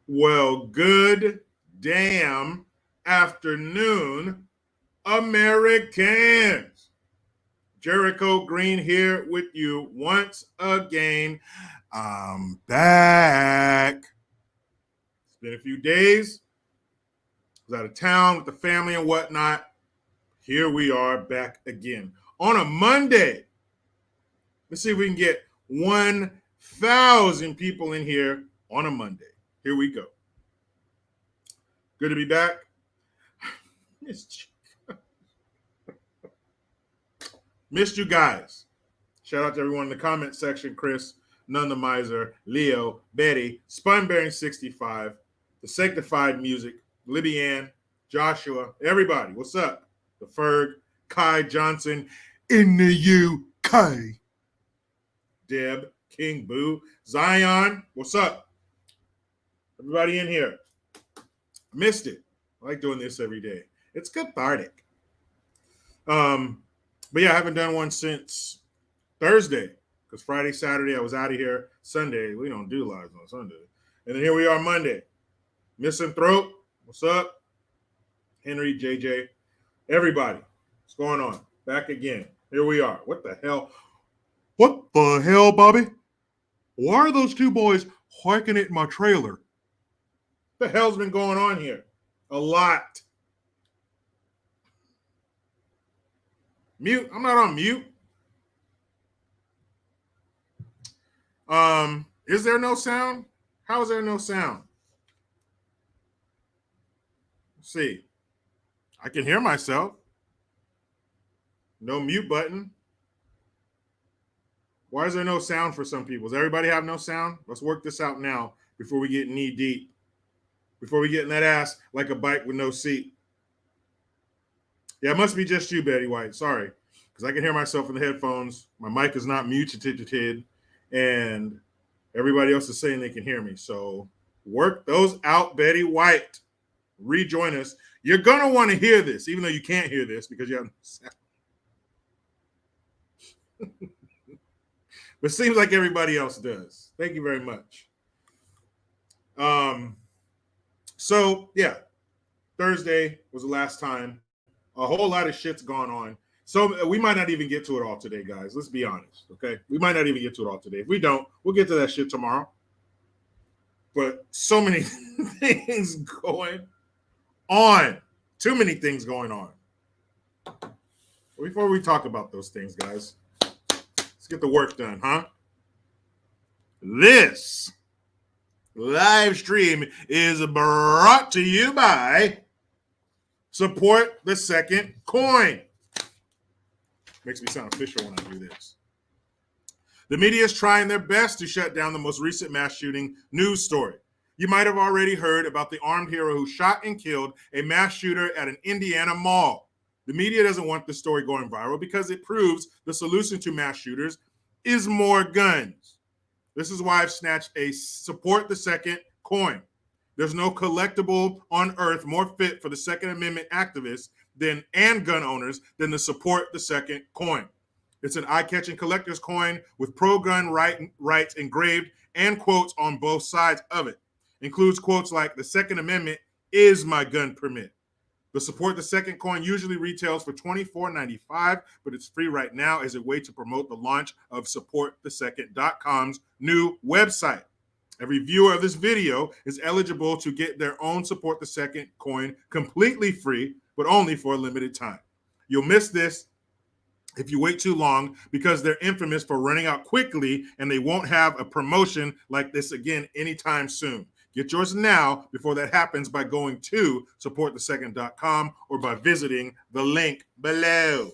Well, good damn afternoon, Americans. Jericho Green here with you once again. I'm back. It's been a few days. I was out of town with the family and whatnot. Here we are back again on a Monday. Let's see if we can get 1,000 people in here on a Monday. Here we go. Good to be back. Missed you guys. Shout out to everyone in the comment section. Chris, None the Miser, Leo, Betty, Spunbearing65, The Sanctified Music, Libby Ann, Joshua, everybody. What's up? The Ferg, Kai Johnson in the UK. Deb, King Boo, Zion, what's up? Everybody in here. Missed it. I like doing this every day. It's cathartic. But yeah, I haven't done one since Thursday because Friday, Saturday, I was out of here. Sunday, we don't do lives on Sunday. And then here we are Monday. Missing Throat, what's up? Henry, JJ, everybody, what's going on? Back again. Here we are. What the hell? What the hell, Bobby? Why are those two boys hiking it in my trailer? What the hell's been going on here? A lot. Mute. I'm not on mute. Is there no sound? How is there no sound? Let's see. I can hear myself. No mute button. Why is there no sound for some people? Does everybody have no sound? Let's work this out now before we get knee deep. Before we get in that ass like a bike with no seat. Yeah, it must be just you, Betty White. Sorry, because I can hear myself in the headphones. My mic is not muted, and everybody else is saying they can hear me. So work those out, Betty White. Rejoin us. You're going to want to hear this, even though you can't hear this because you have no sound. But it seems like everybody else does. Thank you very much. So, yeah, Thursday was the last time. A whole lot of shit's gone on. So we might not even get to it all today, guys. Let's be honest, okay? We might not even get to it all today. If we don't, we'll get to that shit tomorrow. But so many things going on. Too many things going on. Before we talk about those things, guys, let's get the work done, huh? This live stream is brought to you by Support the Second Coin. Makes me sound official when I do this. The media is trying their best to shut down the most recent mass shooting news story. You might have already heard about the armed hero who shot and killed a mass shooter at an Indiana mall. The media doesn't want the story going viral because it proves the solution to mass shooters is more guns. This is why I've snatched a Support the Second coin. There's no collectible on earth more fit for the Second Amendment activists and gun owners than the Support the Second coin. It's an eye-catching collector's coin with pro-gun rights engraved and quotes on both sides of it. Includes quotes like, "The Second Amendment is my gun permit." The Support the Second coin usually retails for $24.95, but it's free right now as a way to promote the launch of SupportTheSecond.com's new website. Every viewer of this video is eligible to get their own Support the Second coin completely free, but only for a limited time. You'll miss this if you wait too long because they're infamous for running out quickly and they won't have a promotion like this again anytime soon. Get yours now before that happens by going to supportthesecond.com or by visiting the link below.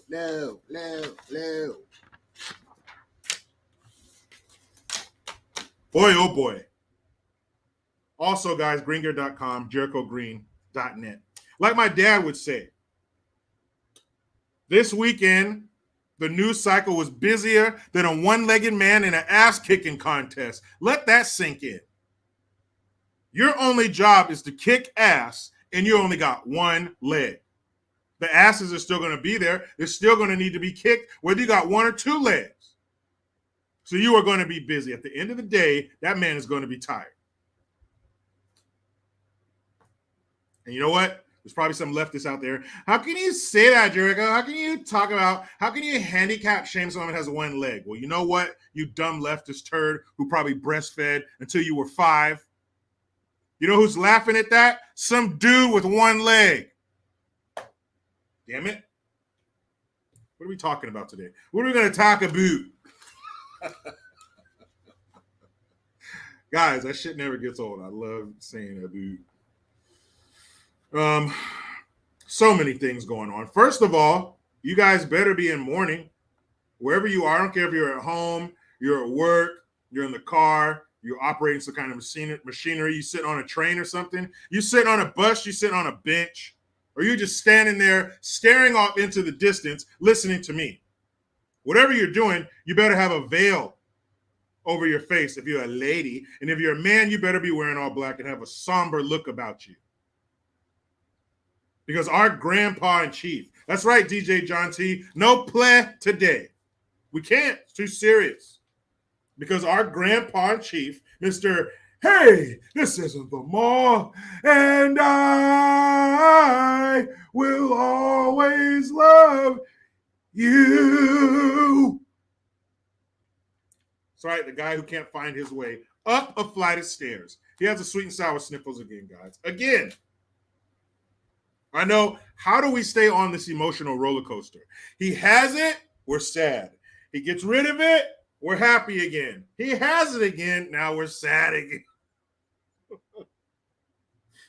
Boy, oh boy. Also, guys, greengear.com, jerichogreen.net. Like my dad would say, this weekend, the news cycle was busier than a one-legged man in an ass-kicking contest. Let that sink in. Your only job is to kick ass, and you only got one leg. The asses are still going to be there. They're still going to need to be kicked, whether you got one or two legs. So you are going to be busy. At the end of the day, that man is going to be tired. And you know what? There's probably some leftists out there. How can you say that, Jericho? How can you handicap shame someone that has one leg? Well, you know what? You dumb leftist turd who probably breastfed until you were 5. You know who's laughing at that? Some dude with one leg. Damn it. What are we talking about today? What are we going to talk about? Guys, that shit never gets old. I love saying about. So many things going on. First of all, you guys better be in mourning. Wherever you are, I don't care if you're at home, you're at work, you're in the car, you're operating some kind of machinery, you sit on a train or something, you sit on a bus, you sit on a bench, or you're just standing there staring off into the distance, listening to me. Whatever you're doing, you better have a veil over your face if you're a lady. And if you're a man, you better be wearing all black and have a somber look about you. Because our grandpa in chief, that's right, DJ John T, no play today. We can't. It's too serious. Because our grandpa in chief, Mr. Hey, this isn't the mall, and I will always love you. It's right, the guy who can't find his way up a flight of stairs. He has the sweet and sour sniffles again, guys. Again. I know. How do we stay on this emotional roller coaster? He has it, we're sad. He gets rid of it, we're happy again. He has it again, now we're sad again.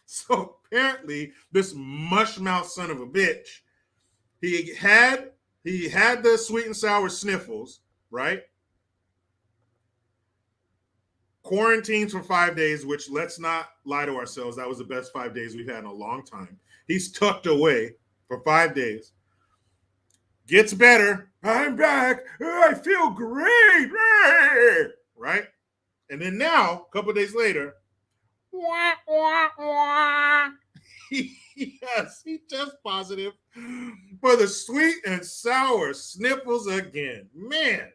So apparently, this mushmouth son of a bitch, he had the sweet and sour sniffles, right? Quarantines for 5 days, which let's not lie to ourselves, that was the best 5 days we've had in a long time. He's tucked away for 5 days. Gets better. I'm back. I feel great. Right? And then now, a couple of days later, yes, he tests positive for the sweet and sour sniffles again. Man,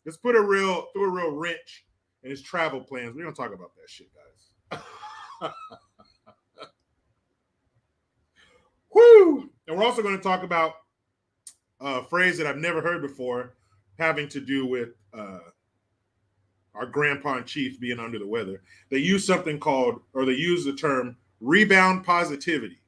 let's put a real wrench in his travel plans. We're going to talk about that shit, guys. Woo! And we're also going to talk about a phrase that I've never heard before having to do with our grandpa in chief being under the weather. They use the term rebound positivity.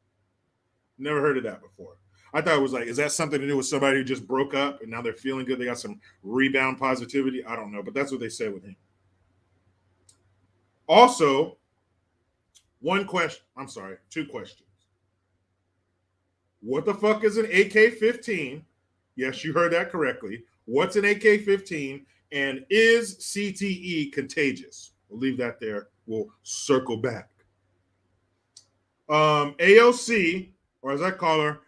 Never heard of that before. I thought it was like, is that something to do with somebody who just broke up and now they're feeling good? They got some rebound positivity? I don't know, but that's what they say with him. Also, two questions. What the fuck is an AK-15? Yes, you heard that correctly. What's an AK-15? And is CTE contagious? We'll leave that there. We'll circle back. A.O.C, or as I call her,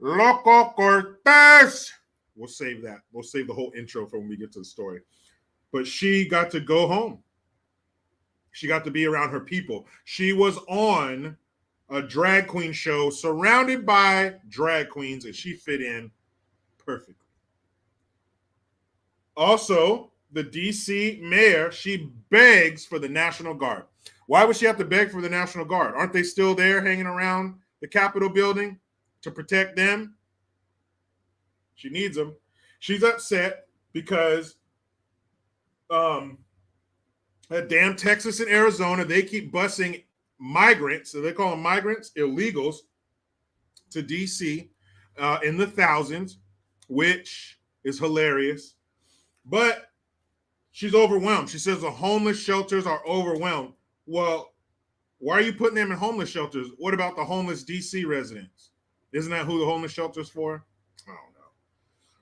Loco Cortez. We'll save that. We'll save the whole intro for when we get to the story. But she got to go home. She got to be around her people. She was on a drag queen show surrounded by drag queens, and she fit in perfectly. Also, the DC mayor, she begs for the National Guard. Why would she have to beg for the National Guard? Aren't they still there hanging around the Capitol building to protect them? She needs them. She's upset because at damn Texas and Arizona, they keep busing migrants, so they call them migrants, illegals, to DC in the thousands, which is hilarious. But she's overwhelmed. She says the homeless shelters are overwhelmed. Well, why are you putting them in homeless shelters? What about the homeless DC residents? Isn't that who the homeless shelter's for? I don't know.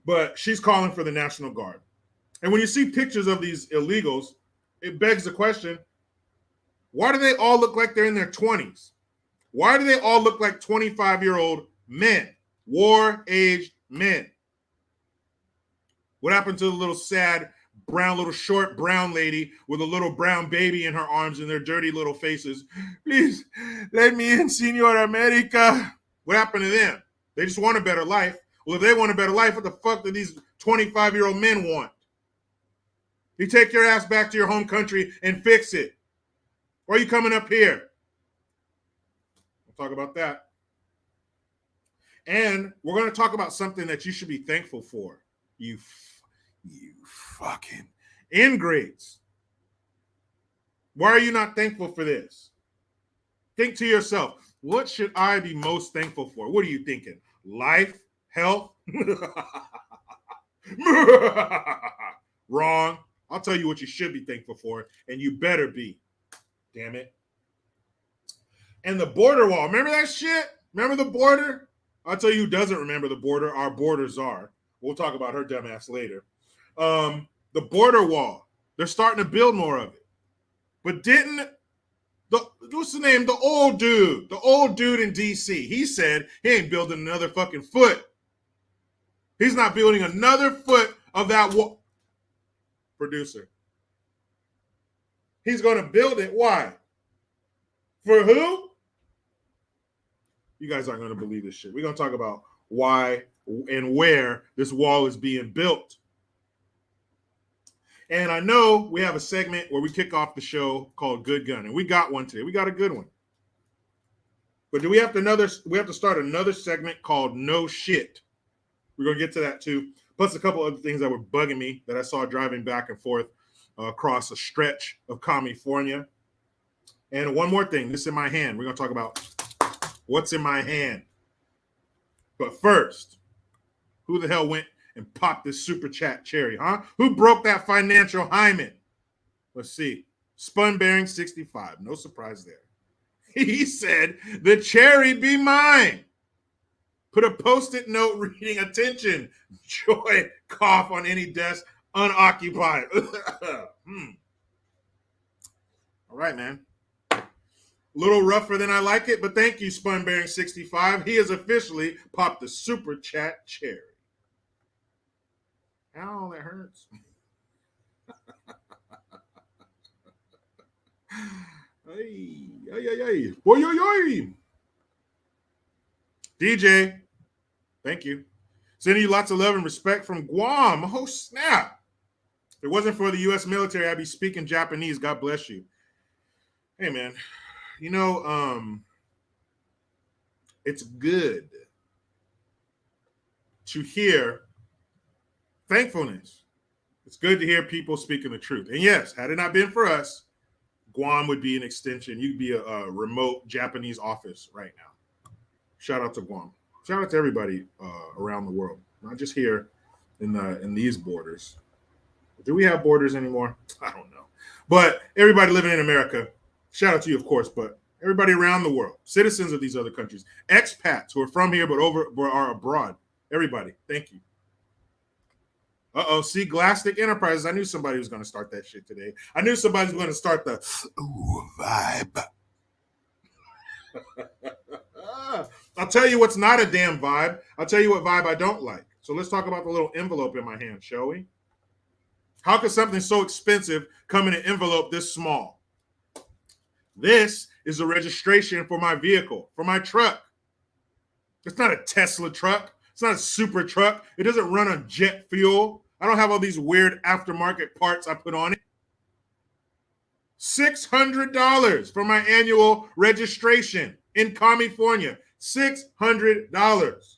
But she's calling for the National Guard. And when you see pictures of these illegals, it begs the question, why do they all look like they're in their 20s? Why do they all look like 25-year-old men, war-aged men? What happened to the little sad, little short brown lady with a little brown baby in her arms and their dirty little faces? Please, let me in, Senor America. What happened to them? They just want a better life. Well, if they want a better life, what the fuck do these 25-year-old men want? You take your ass back to your home country and fix it. Why are you coming up here? Talk about that. And we're going to talk about something that you should be thankful for. You fucking ingrates. Why are you not thankful for this? Think to yourself, what should I be most thankful for? What are you thinking? Life? Health? Wrong. I'll tell you what you should be thankful for, and you better be. Damn it. And the border wall. Remember that shit? Remember the border? I'll tell you who doesn't remember the border. Our border czar. We'll talk about her dumbass later. The border wall. They're starting to build more of it. But what's the name? The old dude in D.C. He said he ain't building another fucking foot. He's not building another foot of that wall. Producer. He's going to build it. Why? For who? You guys aren't going to believe this shit. We're going to talk about why and where this wall is being built. And I know we have a segment where we kick off the show called Good Gun, and we got one today. We got a good one. But we have to start another segment called No Shit. We're going to get to that too. Plus a couple other things that were bugging me that I saw driving back and forth across a stretch of California. And one more thing, this in my hand. We're going to talk about what's in my hand. But first, who the hell went and popped this super chat cherry, huh? Who broke that financial hymen? Let's see. Spun-bearing 65. No surprise there. He said, the cherry be mine. Put a post-it note reading, attention, joy, cough on any desk, unoccupied. All right, man. A little rougher than I like it, but thank you, Spun-bearing 65. He has officially popped the super chat cherry. Ow, that hurts. Hey, hey. Boy, yo, yo. DJ, thank you. Sending you lots of love and respect from Guam. Oh, snap. If it wasn't for the U.S. military, I'd be speaking Japanese. God bless you. Hey, man. You know, it's good to hear thankfulness. It's good to hear people speaking the truth. And yes, had it not been for us, Guam would be an extension. You'd be a remote Japanese office right now. Shout out to Guam. Shout out to everybody around the world, not just here in these borders. Do we have borders anymore? I don't know. But everybody living in America, shout out to you, of course, but everybody around the world, citizens of these other countries, expats who are from here but are abroad. Everybody, thank you. A.O.C. Glastic Enterprises. I knew somebody was going to start that shit today. I knew somebody was going to start the vibe. I'll tell you what's not a damn vibe. I'll tell you what vibe I don't like. So let's talk about the little envelope in my hand, shall we? How could something so expensive come in an envelope this small? This is a registration for my vehicle, for my truck. It's not a Tesla truck. It's not a super truck. It doesn't run on jet fuel. I don't have all these weird aftermarket parts I put on it. $600 for my annual registration in California. $600.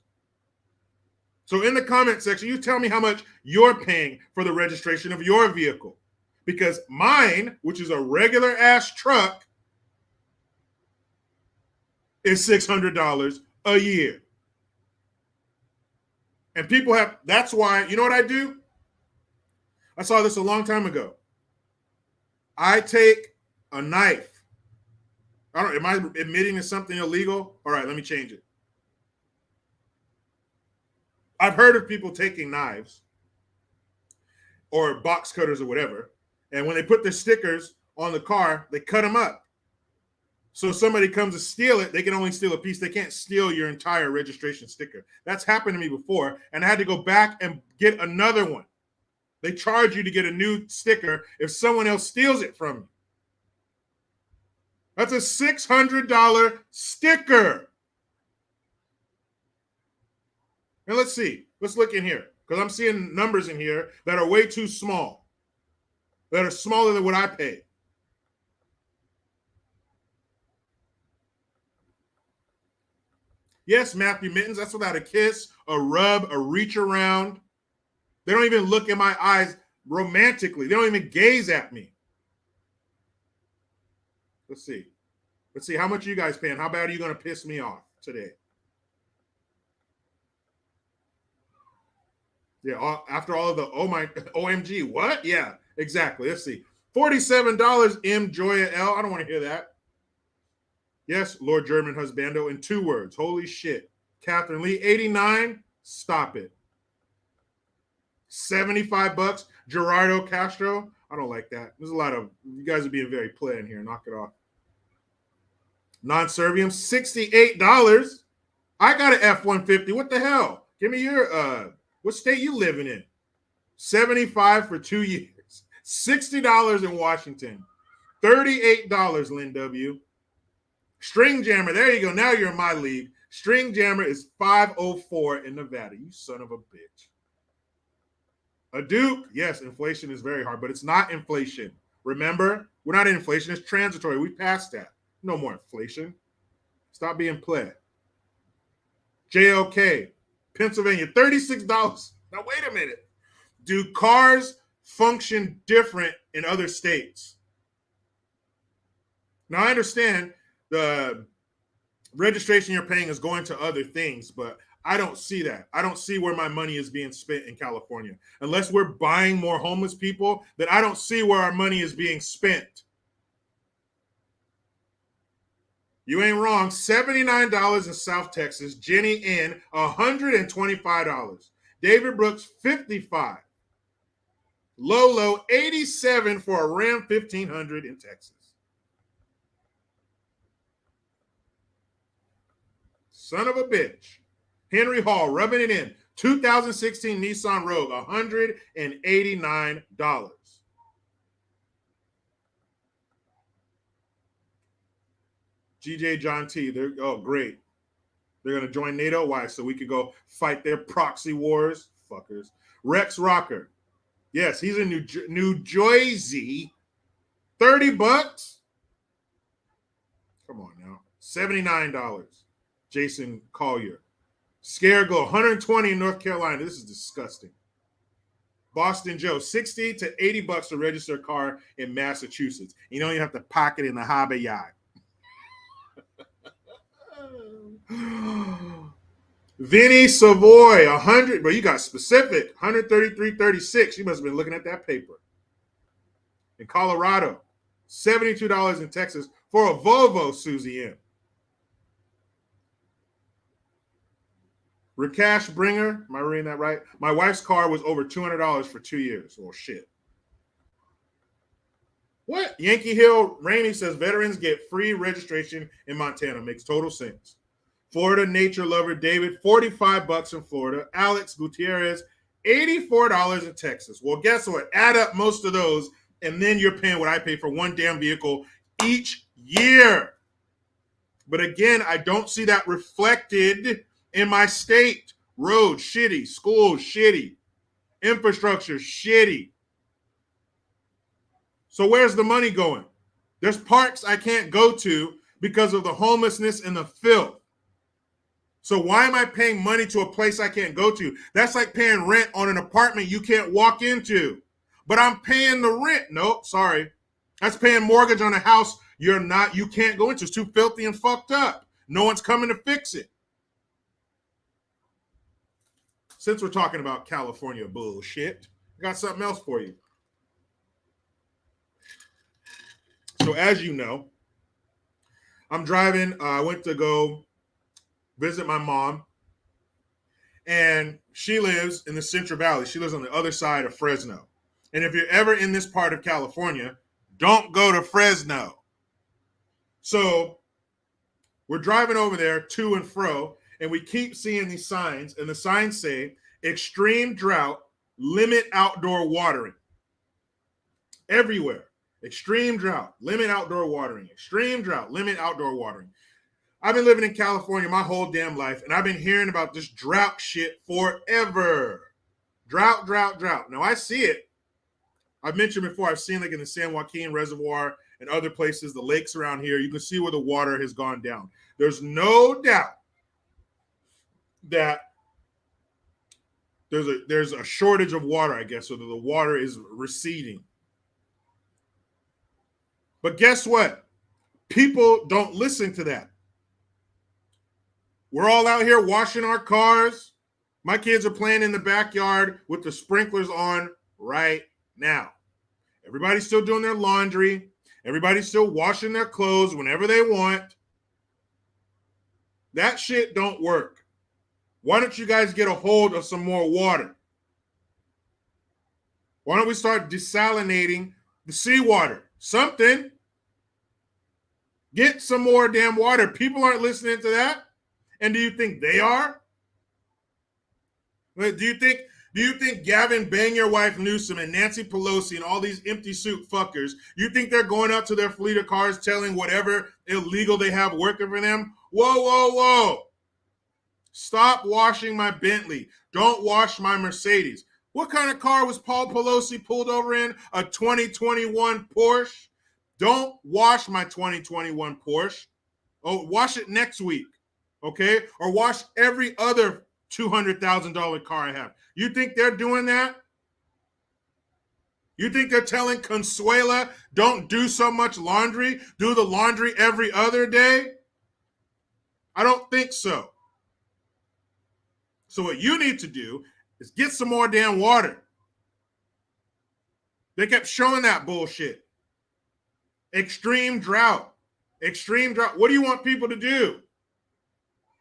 So in the comment section, you tell me how much you're paying for the registration of your vehicle. Because mine, which is a regular ass truck, is $600 a year. And people have, that's why, you know what I do? I saw this a long time ago. I take a knife. Am I admitting to something illegal? All right, let me change it. I've heard of people taking knives or box cutters or whatever, and when they put their stickers on the car, they cut them up. So if somebody comes to steal it, they can only steal a piece. They can't steal your entire registration sticker. That's happened to me before, and I had to go back and get another one. They charge you to get a new sticker if someone else steals it from you. That's a $600 sticker. And let's see. Let's look in here, because I'm seeing numbers in here that are way too small, that are smaller than what I paid. Yes, Matthew Mittens, that's without a kiss, a rub, a reach around. They don't even look in my eyes romantically. They don't even gaze at me. Let's see. Let's see. How much are you guys paying? How bad are you going to piss me off today? Yeah, after all of the OMG, what? Yeah, exactly. Let's see. $47, M. Joya L. I don't want to hear that. Yes, Lord German Husbando in 2 words. Holy shit. Catherine Lee, 89. Stop it. 75 bucks. Gerardo Castro. I don't like that. There's a lot of, you guys are being very plain here. Knock it off. Non-Servium, $68. I got an F-150. What the hell? Give me your, what state you living in? 75 for 2 years. $60 in Washington. $38, Lynn W. String Jammer, there you go. Now you're in my league. String Jammer is $504 in Nevada. You son of a bitch. A Duke, yes, inflation is very hard, but it's not inflation. Remember, we're not in inflation. It's transitory. We passed that. No more inflation. Stop being play. JLK, Pennsylvania, $36. Now, wait a minute. Do cars function different in other states? Now, I understand the registration you're paying is going to other things, but I don't see that. I don't see where my money is being spent in California. Unless we're buying more homeless people, then I don't see where our money is being spent. You ain't wrong. $79 in South Texas. Jenny N, $125. David Brooks, $55. Lolo, $87 for a Ram 1500 in Texas. Son of a bitch. Henry Hall, rubbing it in. 2016 Nissan Rogue, $189. GJ John T, they're, oh, great. They're going to join NATO. Why? So we could go fight their proxy wars. Fuckers. Rex Rocker. Yes, he's in New Jersey. $30. Come on now. $79. Jason Collier. Scareglow, $120 in North Carolina. This is disgusting. Boston Joe, $60 to $80 to register a car in Massachusetts. You don't even have to park it in the harbor yard. Vinny Savoy, 100, but you got specific, $133.36. You must have been looking at that paper. In Colorado, $72 in Texas for a Volvo, Susie M. Rakash Bringer, am I reading that right? My wife's car was over $200 for 2 years. Oh, shit. What? Yankee Hill Rainey says veterans get free registration in Montana. Makes total sense. Florida nature lover David, $45 in Florida. Alex Gutierrez, $84 in Texas. Well, guess what? Add up most of those, and then you're paying what I pay for one damn vehicle each year. But again, I don't see that reflected in my state. Roads, shitty. Schools, shitty. Infrastructure, shitty. So where's the money going? There's parks I can't go to because of the homelessness and the filth. So why am I paying money to a place I can't go to? That's like paying rent on an apartment you can't walk into. But I'm paying the rent. Nope, sorry. That's paying mortgage on a house you can't go into. It's too filthy and fucked up. No one's coming to fix it. Since we're talking about California bullshit, I got something else for you. So as you know, I'm driving. I went to go visit my mom, and she lives in the Central Valley. She lives on the other side of Fresno. And if you're ever in this part of California, don't go to Fresno. So we're driving over there to and fro, and we keep seeing these signs, and the signs say, extreme drought, limit outdoor watering. Everywhere. Extreme drought, limit outdoor watering. Extreme drought, limit outdoor watering. I've been living in California my whole damn life, and I've been hearing about this drought shit forever. Drought, drought, drought. Now, I see it. I've mentioned before, I've seen like in the San Joaquin Reservoir and other places, the lakes around here, you can see where the water has gone down. There's no doubt that there's a shortage of water, I guess, so that the water is receding. But guess what? People don't listen to that. We're all out here washing our cars. My kids are playing in the backyard with the sprinklers on right now. Everybody's still doing their laundry. Everybody's still washing their clothes whenever they want. That shit don't work. Why don't you guys get a hold of some more water? Why don't we start desalinating the seawater? Something. Get some more damn water. People aren't listening to that. And do you think they are? Do you think Gavin Bang Your Wife Newsom and Nancy Pelosi and all these empty suit fuckers, you think they're going out to their fleet of cars telling whatever illegal they have working for them? Whoa, whoa, whoa. Stop washing my Bentley. Don't wash my Mercedes. What kind of car was Paul Pelosi pulled over in? A 2021 Porsche? Don't wash my 2021 Porsche. Oh, wash it next week, okay? Or wash every other $200,000 car I have. You think they're doing that? You think they're telling Consuela, don't do so much laundry, do the laundry every other day? I don't think so. So what you need to do is get some more damn water. They kept showing that bullshit. Extreme drought. Extreme drought. What do you want people to do?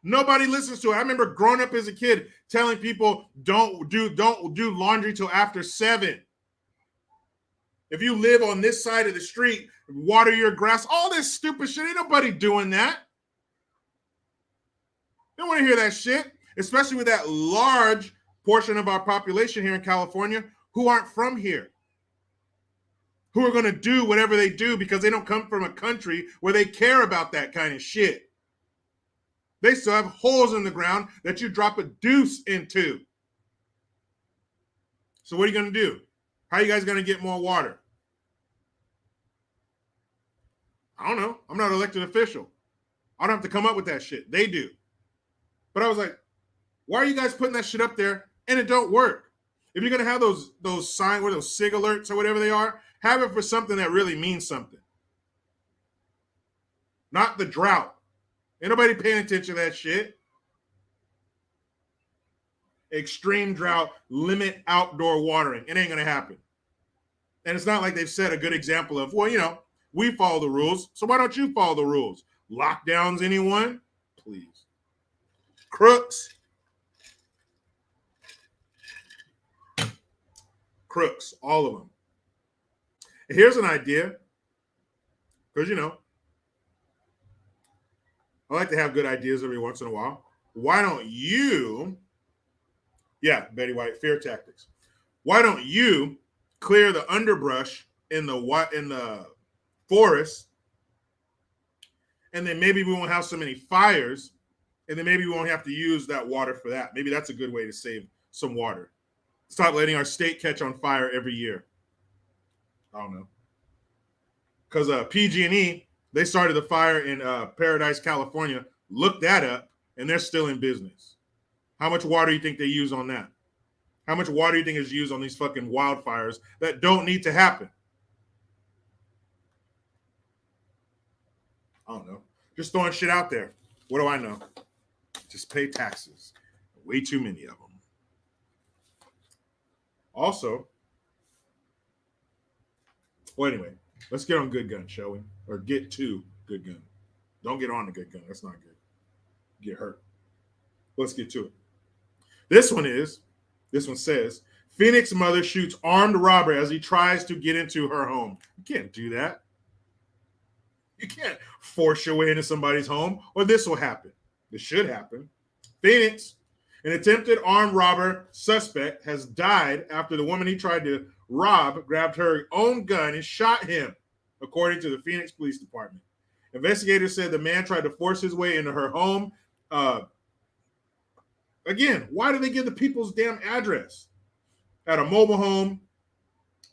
Nobody listens to it. I remember growing up as a kid telling people don't do laundry till after 7. If you live on this side of the street, water your grass, all this stupid shit. Ain't nobody doing that. They don't want to hear that shit, especially with that large portion of our population here in California who aren't from here, who are going to do whatever they do because they don't come from a country where they care about that kind of shit. They still have holes in the ground that you drop a deuce into. So what are you going to do? How are you guys going to get more water? I don't know. I'm not an elected official. I don't have to come up with that shit. They do. But I was like, why are you guys putting that shit up there and it don't work? If you're going to have those signs or those SIG alerts or whatever they are, have it for something that really means something. Not the drought. Ain't nobody paying attention to that shit. Extreme drought, limit outdoor watering. It ain't going to happen. And it's not like they've set a good example of, well, you know, we follow the rules, so why don't you follow the rules? Lockdowns, anyone? Please. Crooks. Crooks, all of them. And here's an idea, because, you know, I like to have good ideas every once in a while. Why don't you, Betty White, fear tactics. Why don't you clear the underbrush in the forest, and then maybe we won't have so many fires, and then maybe we won't have to use that water for that. Maybe that's a good way to save some water. Stop letting our state catch on fire every year. I don't know. Because PG&E, they started the fire in Paradise, California. Look that up, and they're still in business. How much water do you think they use on that? How much water do you think is used on these fucking wildfires that don't need to happen? I don't know. Just throwing shit out there. What do I know? Just pay taxes. Way too many of them. Also, well, anyway, let's get on Good Gun, shall we? Or get to Good Gun. Don't get on the Good Gun. That's not good. Get hurt. Let's get to it. This one says, Phoenix mother shoots armed robber as he tries to get into her home. You can't do that. You can't force your way into somebody's home, or this will happen. This should happen. Phoenix, an attempted armed robber suspect, has died after the woman he tried to rob grabbed her own gun and shot him, according to the Phoenix Police Department. Investigators said the man tried to force his way into her home. Again, why do they give the people's damn address? At a mobile home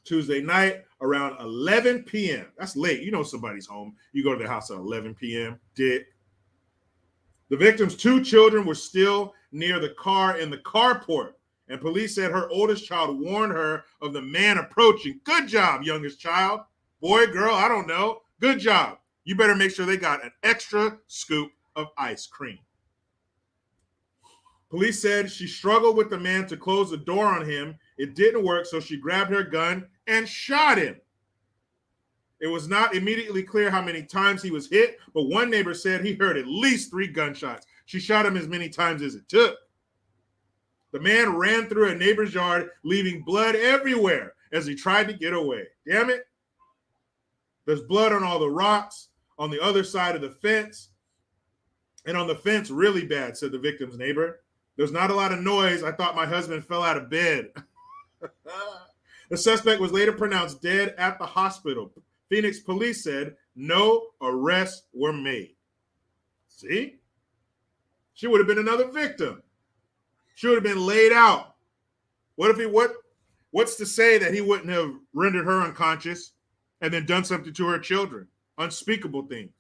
Tuesday night around 11 p.m. That's late. You know somebody's home. You go to their house at 11 p.m. Dick. The victim's 2 children were still near the car in the carport. And police said her oldest child warned her of the man approaching. Good job, youngest child. Boy, girl, I don't know. Good job. You better make sure they got an extra scoop of ice cream. Police said she struggled with the man to close the door on him. It didn't work, so she grabbed her gun and shot him. It was not immediately clear how many times he was hit, but one neighbor said he heard at least 3 gunshots. She shot him as many times as it took. The man ran through a neighbor's yard, leaving blood everywhere as he tried to get away. Damn it. There's blood on all the rocks, on the other side of the fence, and on the fence really bad, said the victim's neighbor. There's not a lot of noise. I thought my husband fell out of bed. The suspect was later pronounced dead at the hospital. Phoenix police said no arrests were made. See? She would have been another victim. She would have been laid out. What's to say that he wouldn't have rendered her unconscious and then done something to her children? Unspeakable things.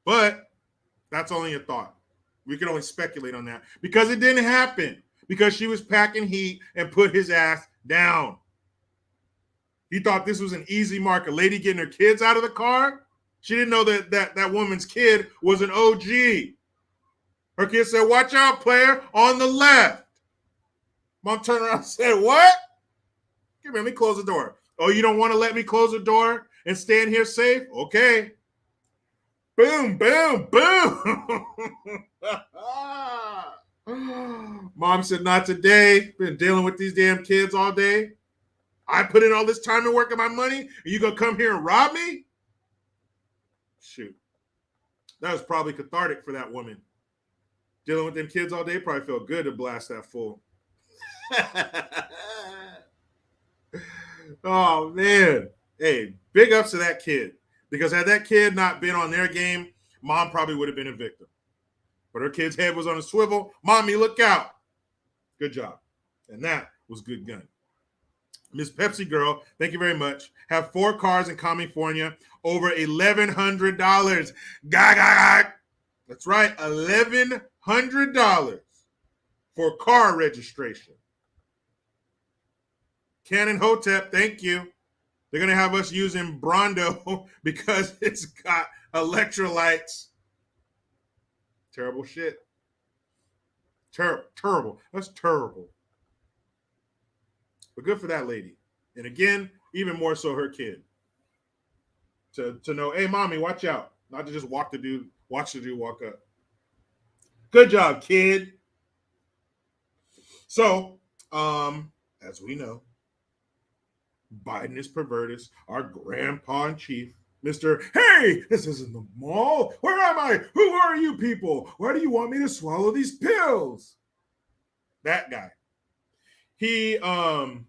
But that's only a thought. We can only speculate on that because it didn't happen, because she was packing heat and put his ass down. He thought this was an easy mark. A lady getting her kids out of the car. She didn't know that woman's kid was an OG. Her kid said, watch out, player, on the left. Mom turned around and said, what? Give me, let me close the door. Oh, you don't want to let me close the door and stand here safe? Okay. Boom, boom, boom. Mom said, not today. Been dealing with these damn kids all day. I put in all this time and work and my money, and you gonna come here and rob me? Shoot. That was probably cathartic for that woman. Dealing with them kids all day probably felt good to blast that fool. Oh, man. Hey, big ups to that kid. Because had that kid not been on their game, mom probably would have been a victim. But her kid's head was on a swivel. Mommy, look out. Good job. And that was good gun. Miss Pepsi Girl, thank you very much. Have 4 cars in California over $1,100. Gag. That's right, $1,100 for car registration. Cannon Hotep, thank you. They're going to have us using Brondo because it's got electrolytes. Terrible shit. Terrible. That's terrible. But good for that lady. And again, even more so her kid. To know, hey, mommy, watch out. Not to just watch the dude walk up. Good job, kid. So, as we know, Biden is pervertus, our grandpa in chief, Mr. Hey, this isn't the mall. Where am I? Who are you people? Why do you want me to swallow these pills? That guy. He's not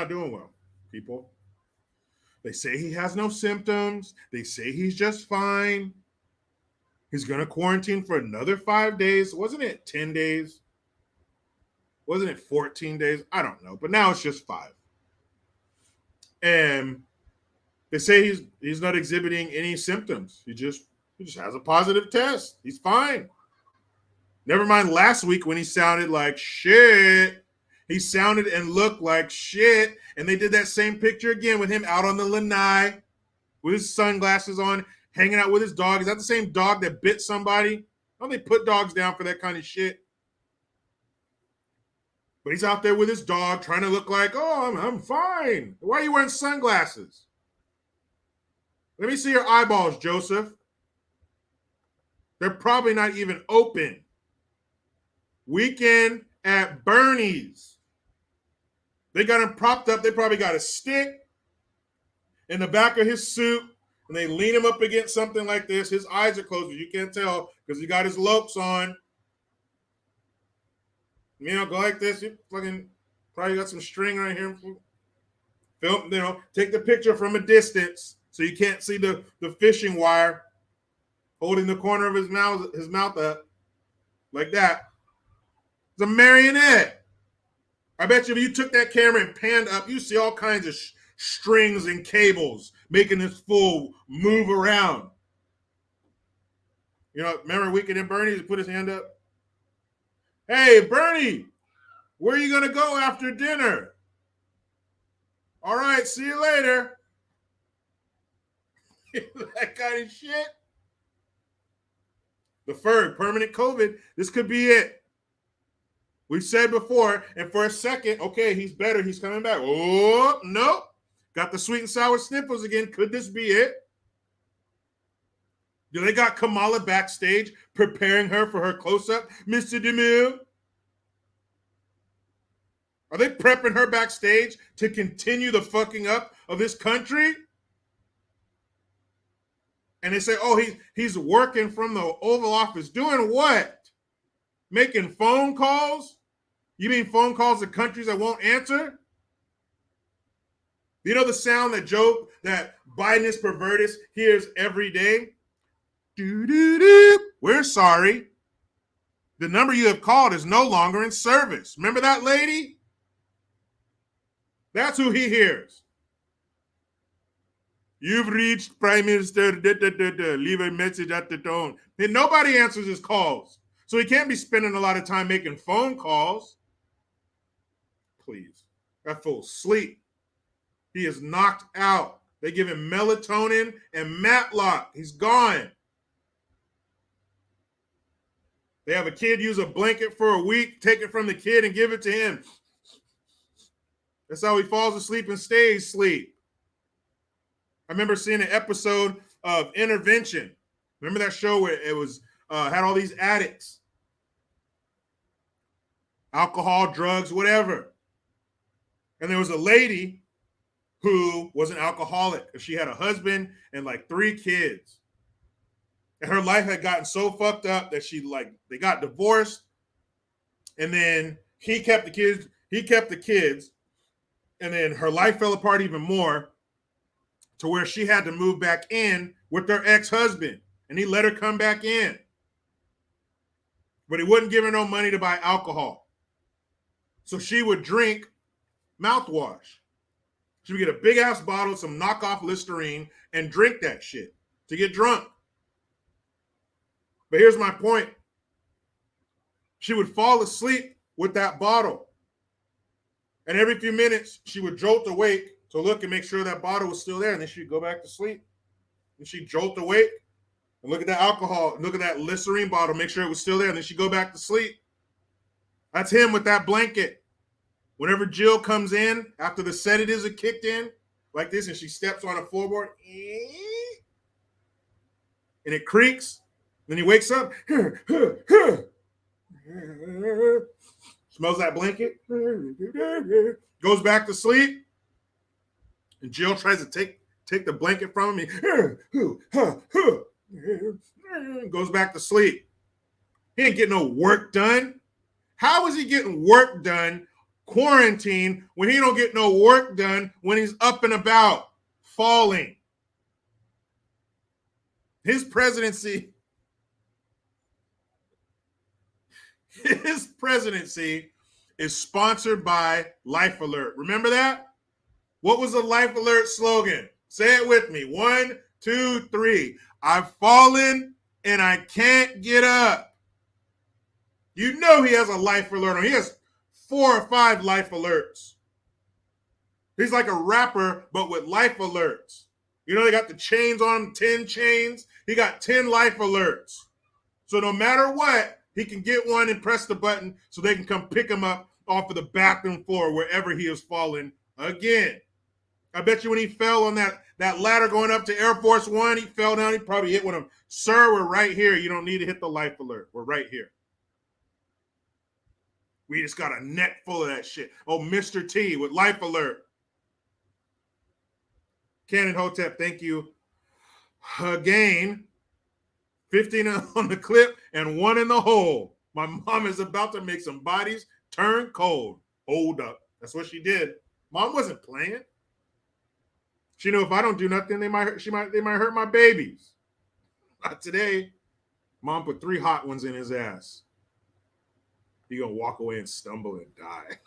doing well, people. They say he has no symptoms. They say he's just fine. He's going to quarantine for another 5 days. Wasn't it 10 days? Wasn't it 14 days? I don't know. But now it's just 5. And they say he's not exhibiting any symptoms. He just has a positive test. He's fine. Never mind last week when he sounded like shit. He sounded and looked like shit. And they did that same picture again with him out on the lanai with his sunglasses on, hanging out with his dog. Is that the same dog that bit somebody? Don't they put dogs down for that kind of shit? But he's out there with his dog trying to look like, oh, I'm fine. Why are you wearing sunglasses? Let me see your eyeballs, Joseph. They're probably not even open. Weekend at Bernie's. They got him propped up. They probably got a stick in the back of his suit, and they lean him up against something like this. His eyes are closed, but you can't tell because he got his lopes on. You know, go like this. You fucking probably got some string right here. Film, take the picture from a distance so you can't see the fishing wire holding the corner of his mouth up like that. It's a marionette. I bet you if you took that camera and panned up, you see all kinds of strings and cables making this fool move around. You know, remember Weekend at Bernie's put his hand up? Hey, Bernie, where are you going to go after dinner? All right, see you later. That kind of shit. The Ferg, permanent COVID. This could be it. We've said before, and for a second, okay, he's better. He's coming back. Oh, nope. Got the sweet and sour sniffles again. Could this be it? Do they got Kamala backstage preparing her for her close-up, Mr. DeMille? Are they prepping her backstage to continue the fucking up of this country? And they say, oh, he's working from the Oval Office. Doing what? Making phone calls? You mean phone calls to countries that won't answer? You know the sound that Biden's pervertus hears every day? Doo-doo-doo. We're sorry. The number you have called is no longer in service. Remember that lady? That's who he hears. You've reached Prime Minister, leave a message at the tone. And nobody answers his calls. So he can't be spending a lot of time making phone calls. Please. That fool's sleep. He is knocked out. They give him melatonin and Matlock. He's gone. They have a kid use a blanket for a week, take it from the kid and give it to him. That's how he falls asleep and stays asleep. I remember seeing an episode of Intervention. Remember that show where it was had all these addicts? Alcohol, drugs, whatever. And there was a lady who was an alcoholic. She had a husband and like 3 kids. And her life had gotten so fucked up that they got divorced. And then he kept the kids. And then her life fell apart even more to where she had to move back in with her ex-husband. And he let her come back in. But he wouldn't give her no money to buy alcohol. So she would drink mouthwash. She would get a big ass bottle, some knockoff Listerine, and drink that shit to get drunk. But here's my point. She would fall asleep with that bottle. And every few minutes, she would jolt awake to look and make sure that bottle was still there. And then she'd go back to sleep. And she'd jolt awake and look at the alcohol, look at that Listerine bottle, make sure it was still there. And then she'd go back to sleep. That's him with that blanket. Whenever Jill comes in, after the sedatives are kicked in, like this, and she steps on a floorboard, and it creaks, then he wakes up, smells that blanket, goes back to sleep, and Jill tries to take the blanket from him, goes back to sleep. He ain't getting no work done. How is he getting work done quarantine when he don't get no work done when he's up and about falling? His presidency is sponsored by Life Alert. Remember that? What was the Life Alert slogan? Say it with me. 1, 2, 3. I've fallen and I can't get up. You know he has a Life Alert on. He has 4 or 5 Life Alerts. He's like a rapper, but with Life Alerts. You know, they got the chains on him, 10 chains. He got 10 Life Alerts. So no matter what, he can get one and press the button so they can come pick him up off of the bathroom floor wherever he has fallen again. I bet you when he fell on that ladder going up to Air Force One, he fell down, he probably hit one of them. Sir, we're right here. You don't need to hit the Life Alert. We're right here. We just got a net full of that shit. Oh, Mr. T with Life Alert. Cannon Hotep, thank you again. 15 on the clip and 1 in the hole. My mom is about to make some bodies turn cold. Hold up. That's what she did. Mom wasn't playing. She knew if I don't do nothing, they might hurt my babies. Not today. Mom put 3 hot ones in his ass. He gonna walk away and stumble and die.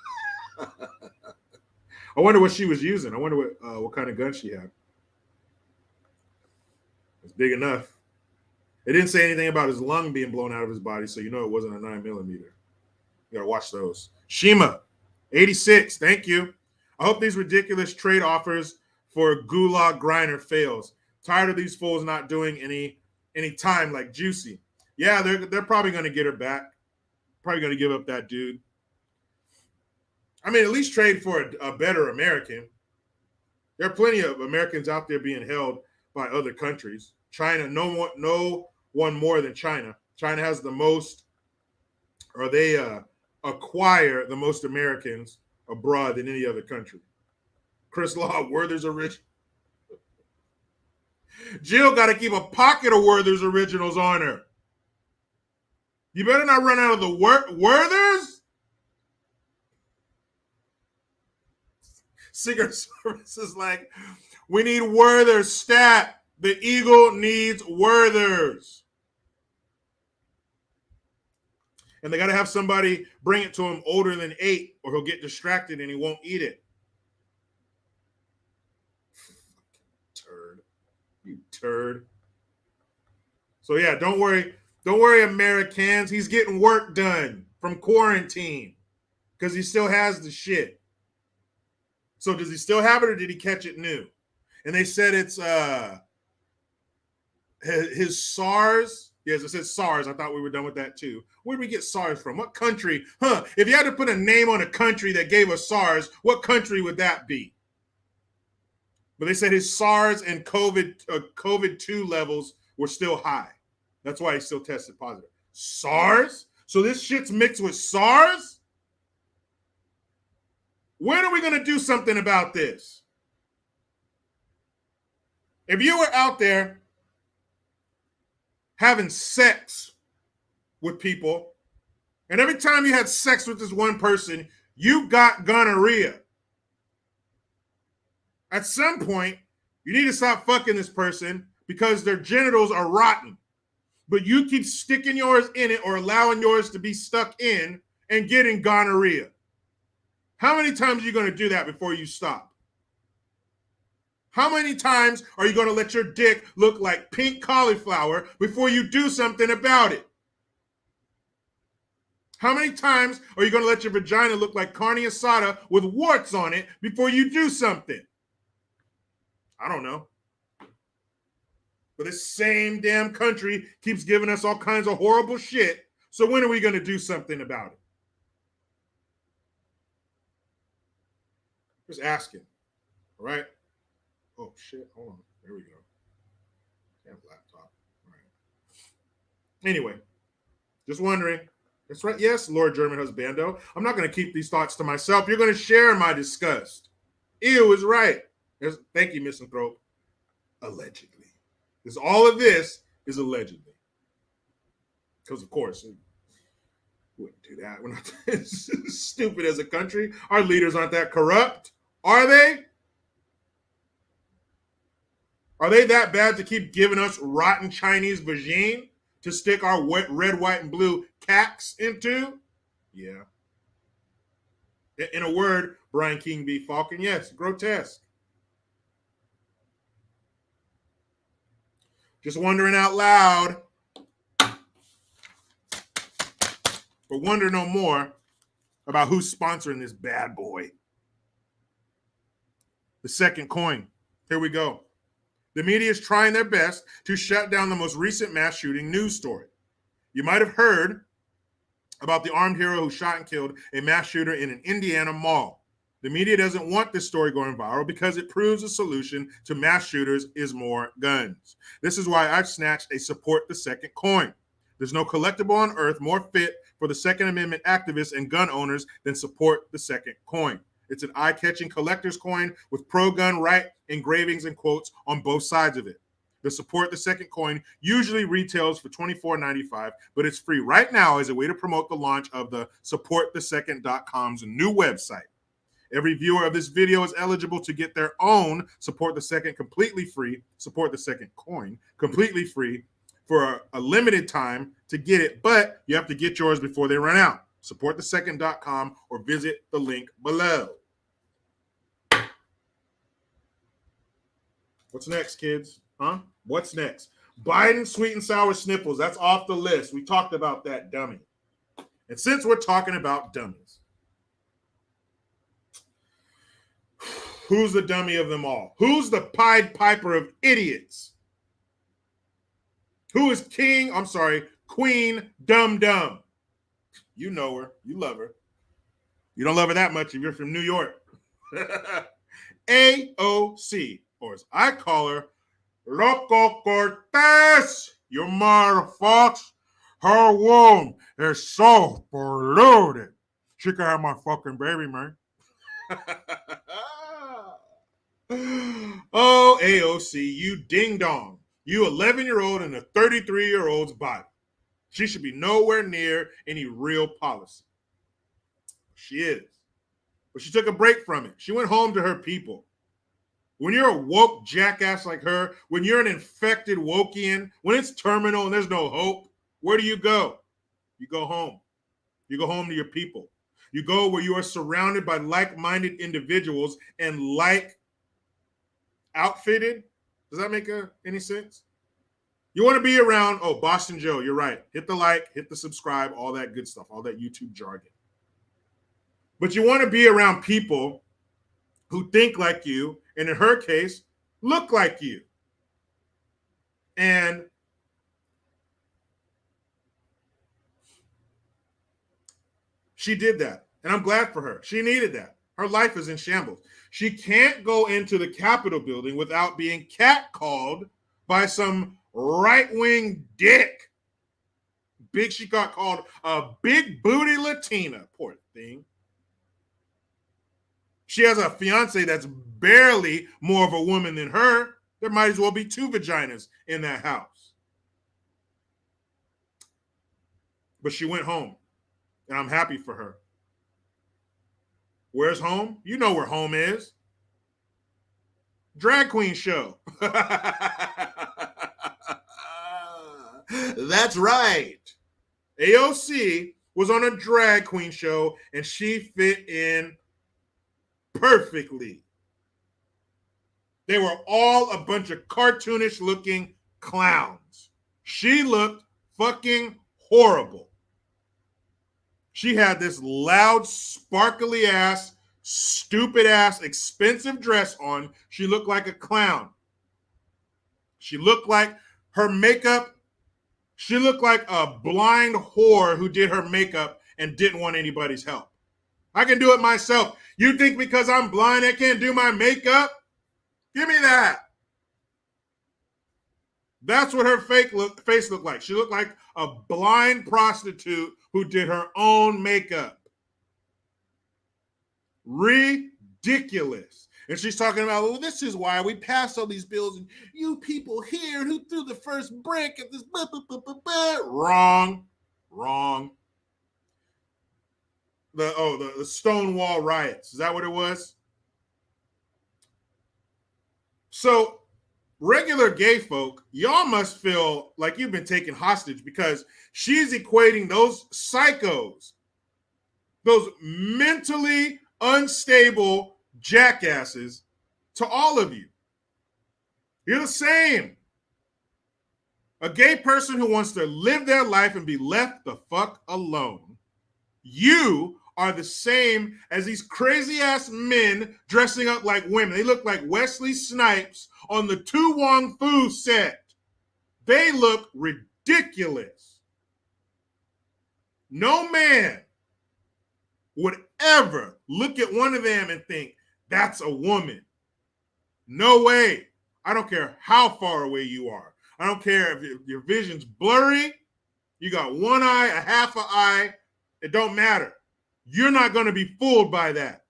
I wonder what she was using. I wonder what kind of gun she had. It's big enough. It didn't say anything about his lung being blown out of his body, so you know it wasn't a 9mm. You gotta watch those. Shima, 86. Thank you. I hope these ridiculous trade offers for Gulag Griner fails. Tired of these fools not doing any time like Juicy. Yeah, they're probably gonna get her back. Probably gonna give up that dude. I mean, at least trade for a better American. There are plenty of Americans out there being held by other countries. China, no one more than China. China has the most, or they acquire the most Americans abroad than any other country. Chris Law, Werther's original. Jill got to keep a pocket of Werther's originals on her. You better not run out of the Werther's. Secret Service is like, we need Werther's stat. The Eagle needs Werther's. And they got to have somebody bring it to him older than 8, or he'll get distracted and he won't eat it. Turd. You turd. So yeah, don't worry. Don't worry, Americans. He's getting work done from quarantine because he still has the shit. So does he still have it, or did he catch it new? And they said it's his SARS. Yes, it says SARS. I thought we were done with that too. Where did we get SARS from? What country? If you had to put a name on a country that gave us SARS, what country would that be? But they said his SARS and COVID-2 levels were still high. That's why he still tested positive. SARS? So this shit's mixed with SARS? When are we going to do something about this? If you were out there having sex with people, and every time you had sex with this one person, you got gonorrhea, at some point, you need to stop fucking this person because their genitals are rotten. But you keep sticking yours in it or allowing yours to be stuck in and getting gonorrhea. How many times are you going to do that before you stop? How many times are you going to let your dick look like pink cauliflower before you do something about it? How many times are you going to let your vagina look like carne asada with warts on it before you do something? I don't know. But this same damn country keeps giving us all kinds of horrible shit. So when are we going to do something about it? Just asking. All right. Oh, shit. Hold on. There we go. Damn laptop. All right. Anyway, just wondering. That's right. Yes, Lord German Husbando. I'm not going to keep these thoughts to myself. You're going to share my disgust. Ew is right. Thank you, Misanthrope. Allegedly. Because all of this is allegedly. Because, of course, we wouldn't do that. We're not as stupid as a country. Our leaders aren't that corrupt. Are they? Are they that bad to keep giving us rotten Chinese vagine to stick our red, white, and blue cacks into? Yeah. In a word, Brian King B. Falcon, yes, grotesque. Just wondering out loud. But wonder no more about who's sponsoring this bad boy. The second coin. Here we go. The media is trying their best to shut down the most recent mass shooting news story. You might have heard about the armed hero who shot and killed a mass shooter in an Indiana mall. The media doesn't want this story going viral because it proves the solution to mass shooters is more guns. This is why I've snatched a support the second coin. There's no collectible on earth more fit for the Second Amendment activists and gun owners than support the second coin. It's an eye-catching collector's coin with pro-gun right engravings and quotes on both sides of it. The support the second coin usually retails for $24.95, but it's free right now as a way to promote the launch of the supportthesecond.com's new website. Every viewer of this video is eligible to get their own Support the Second completely free, Support the Second coin completely free for a limited time to get it, but you have to get yours before they run out. Supportthesecond.com or visit the link below. What's next, kids? Huh? What's next? Biden sweet and sour sniffles. That's off the list. We talked about that dummy. And since we're talking about dummies, who's the dummy of them all? Who's the Pied Piper of idiots? Who is Queen Dum Dum? You know her. You love her. You don't love her that much if you're from New York. A.O.C, or as I call her, Loco Cortez. You motherfuckers. Her womb is so polluted. She can have my fucking baby, man. Oh, A.O.C, you ding dong. You 11-year-old in a 33-year-old's body. She should be nowhere near any real policy. She is. But she took a break from it. She went home to her people. When you're a woke jackass like her, when you're an infected Wokian, when it's terminal and there's no hope, where do you go? You go home. You go home to your people. You go where you are surrounded by like-minded individuals and outfitted. Does that make any sense? You want to be around, Boston Joe, you're right. Hit the like, hit the subscribe, all that good stuff, all that YouTube jargon. But you want to be around people who think like you, and in her case, look like you. And she did that. And I'm glad for her. She needed that. Her life is in shambles. She can't go into the Capitol building without being catcalled by some right-wing dick. She got called a big booty Latina. Poor thing. She has a fiance that's barely more of a woman than her. There might as well be two vaginas in that house. But she went home, and I'm happy for her. Where's home? You know where home is. Drag queen show. That's right. A.O.C was on a drag queen show, and she fit in perfectly. They were all a bunch of cartoonish looking clowns. She looked fucking horrible. She had this loud, sparkly ass, stupid ass, expensive dress on. She looked like a clown. She looked like her makeup. She looked like a blind whore who did her makeup and didn't want anybody's help. I can do it myself. You think because I'm blind I can't do my makeup? Give me that. That's what her face looked like. She looked like a blind prostitute who did her own makeup. Ridiculous. And she's talking about, well, this is why we passed all these bills, and you people here who threw the first brick at this. Blah, blah, blah, blah, blah. Wrong. The Stonewall riots. Is that what it was? So regular gay folk, y'all must feel like you've been taken hostage because she's equating those psychos, those mentally unstable jackasses, to all of you. You're the same. A gay person who wants to live their life and be left the fuck alone. You are the same as these crazy ass men dressing up like women. They look like Wesley Snipes on the Tu Wong Fu set. They look ridiculous. No man would ever look at one of them and think, that's a woman. No way. I don't care how far away you are. I don't care if your vision's blurry, you got one eye, a half an eye, it don't matter. You're not going to be fooled by that.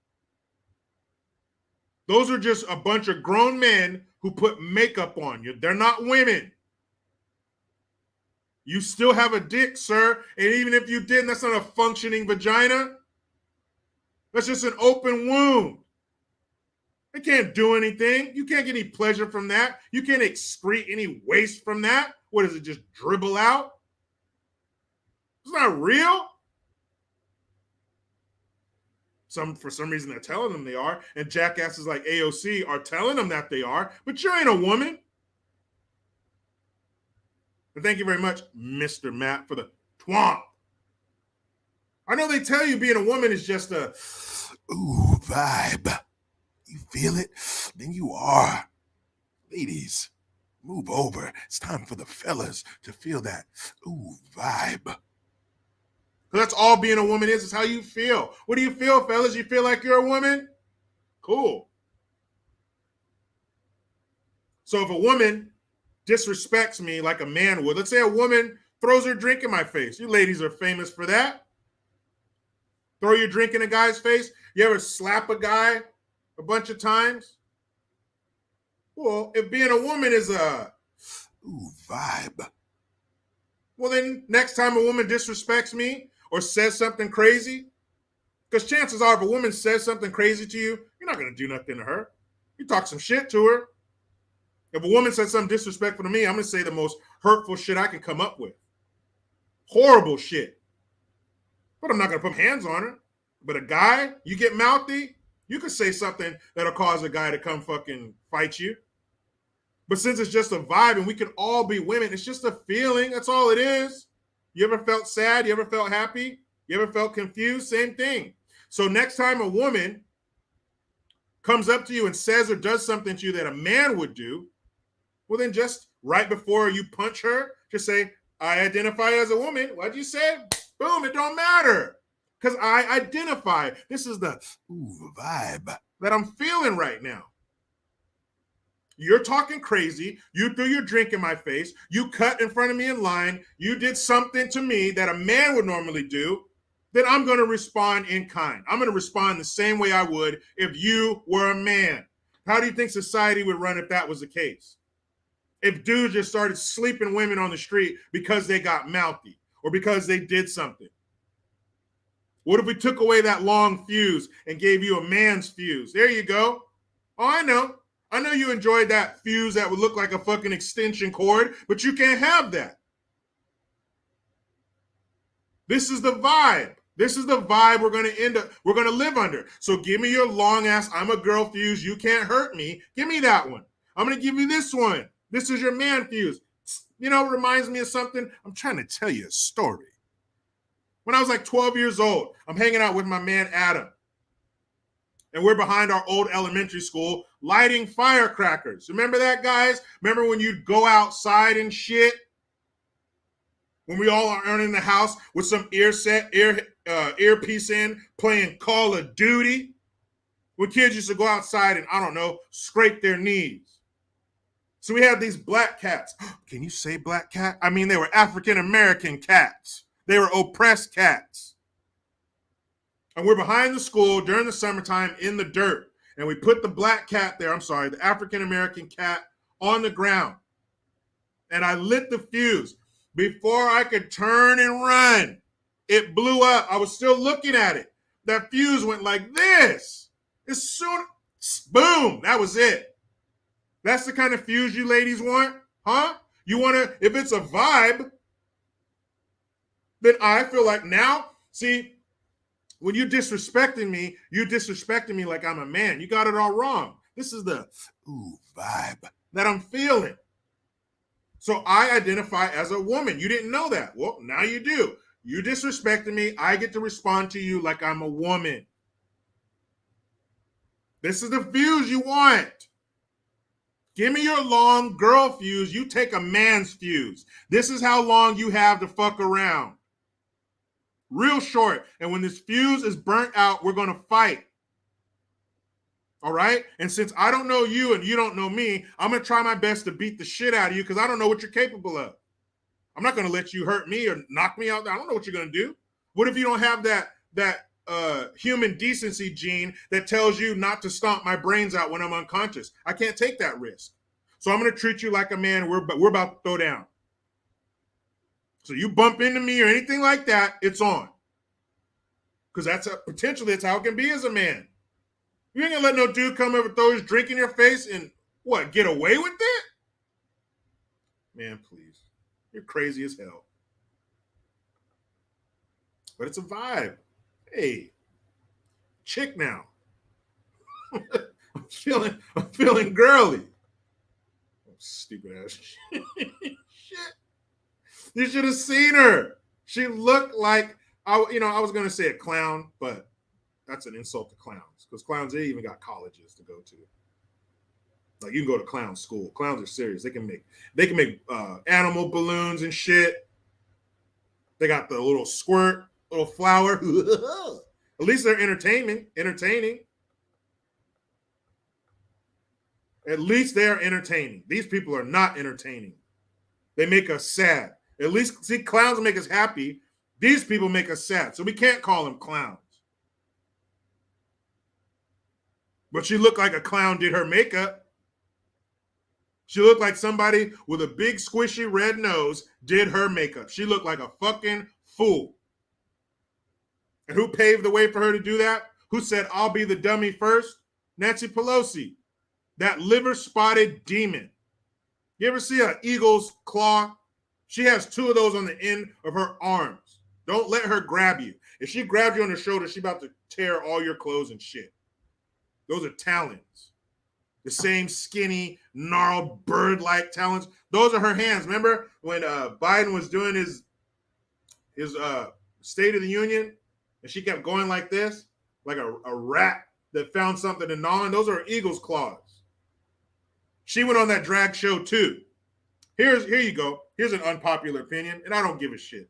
Those are just a bunch of grown men who put makeup on you. They're not women. You still have a dick, sir. And even if you didn't, that's not a functioning vagina. That's just an open wound. It can't do anything. You can't get any pleasure from that. You can't excrete any waste from that. What does it just dribble out? It's not real. For some reason they're telling them they are, and jackasses like A.O.C are telling them that they are, but you ain't a woman. And thank you very much, Mr. Matt, for the twomp. I know they tell you being a woman is just a vibe. You feel it? Then you are. Ladies, move over. It's time for the fellas to feel that vibe. That's all being a woman is how you feel. What do you feel, fellas? You feel like you're a woman? Cool. So if a woman disrespects me like a man would, let's say a woman throws her drink in my face. You ladies are famous for that. Throw your drink in a guy's face. You ever slap a guy a bunch of times? Well, if being a woman is a vibe, well, then next time a woman disrespects me or says something crazy, because chances are if a woman says something crazy to you, you're not going to do nothing to her. You talk some shit to her. If a woman says something disrespectful to me, I'm going to say the most hurtful shit I can come up with. Horrible shit. But I'm not going to put hands on her. But a guy, you get mouthy, you could say something that'll cause a guy to come fucking fight you. But since it's just a vibe and we can all be women, it's just a feeling. That's all it is. You ever felt sad? You ever felt happy? You ever felt confused? Same thing. So next time a woman comes up to you and says or does something to you that a man would do, well, then just right before you punch her, just say, I identify as a woman. What'd you say? Boom, it don't matter. Because I identify. This is the vibe that I'm feeling right now. You're talking crazy. You threw your drink in my face. You cut in front of me in line. You did something to me that a man would normally do. Then I'm going to respond in kind. I'm going to respond the same way I would if you were a man. How do you think society would run if that was the case? If dudes just started sleeping women on the street because they got mouthy or because they did something? What if we took away that long fuse and gave you a man's fuse? There you go. Oh, I know. I know you enjoyed that fuse that would look like a fucking extension cord, but you can't have that. This is the vibe. This is the vibe we're going to live under. So give me your long ass, I'm a girl fuse, you can't hurt me. Give me that one. I'm going to give you this one. This is your man fuse. You know, reminds me of something. I'm trying to tell you a story. When I was like 12 years old, I'm hanging out with my man Adam. And we're behind our old elementary school lighting firecrackers. Remember that, guys? Remember when you'd go outside and shit? When we all are in the house with some earpiece in, playing Call of Duty? When kids used to go outside and, I don't know, scrape their knees. So we had these black cats. Can you say black cat? I mean, they were African-American cats. They were oppressed cats. And we're behind the school during the summertime in the dirt. And we put the black cat there, the African-American cat on the ground. And I lit the fuse. Before I could turn and run, it blew up. I was still looking at it. That fuse went like this. As soon, boom, that was it. That's the kind of fuse you ladies want, huh? You want to, if it's a vibe, then I feel like now, see, when you're disrespecting me like I'm a man. You got it all wrong. This is the vibe that I'm feeling. So I identify as a woman. You didn't know that. Well, now you do. You disrespecting me. I get to respond to you like I'm a woman. This is the fuse you want. Give me your long girl fuse. You take a man's fuse. This is how long you have to fuck around. Real short. And when this fuse is burnt out, we're going to fight. All right? And since I don't know you and you don't know me, I'm going to try my best to beat the shit out of you because I don't know what you're capable of. I'm not going to let you hurt me or knock me out. I don't know what you're going to do. What if you don't have that human decency gene that tells you not to stomp my brains out when I'm unconscious? I can't take that risk. So I'm going to treat you like a man. We're about to throw down. So you bump into me or anything like that, it's on. Because potentially it's how it can be as a man. You ain't gonna let no dude come over, throw his drink in your face and what, get away with it? Man, please. You're crazy as hell. But it's a vibe. Hey, chick now. I'm feeling girly. Oh, stupid ass shit. You should have seen her. She looked like I was going to say a clown, but that's an insult to clowns because clowns, they even got colleges to go to. Like you can go to clown school. Clowns are serious. They can make animal balloons and shit. They got the little squirt, little flower. At least they're entertaining. At least they're entertaining. These people are not entertaining. They make us sad. At least, see, clowns make us happy. These people make us sad. So we can't call them clowns. But she looked like a clown did her makeup. She looked like somebody with a big squishy red nose did her makeup. She looked like a fucking fool. And who paved the way for her to do that? Who said, I'll be the dummy first? Nancy Pelosi, that liver-spotted demon. You ever see an eagle's claw? She has two of those on the end of her arms. Don't let her grab you. If she grabs you on the shoulder, she's about to tear all your clothes and shit. Those are talons. The same skinny, gnarled, bird-like talons. Those are her hands. Remember when Biden was doing his State of the Union, and she kept going like this, like a rat that found something to gnaw on? Those are eagle's claws. She went on that drag show too. Here you go. Here's an unpopular opinion, and I don't give a shit.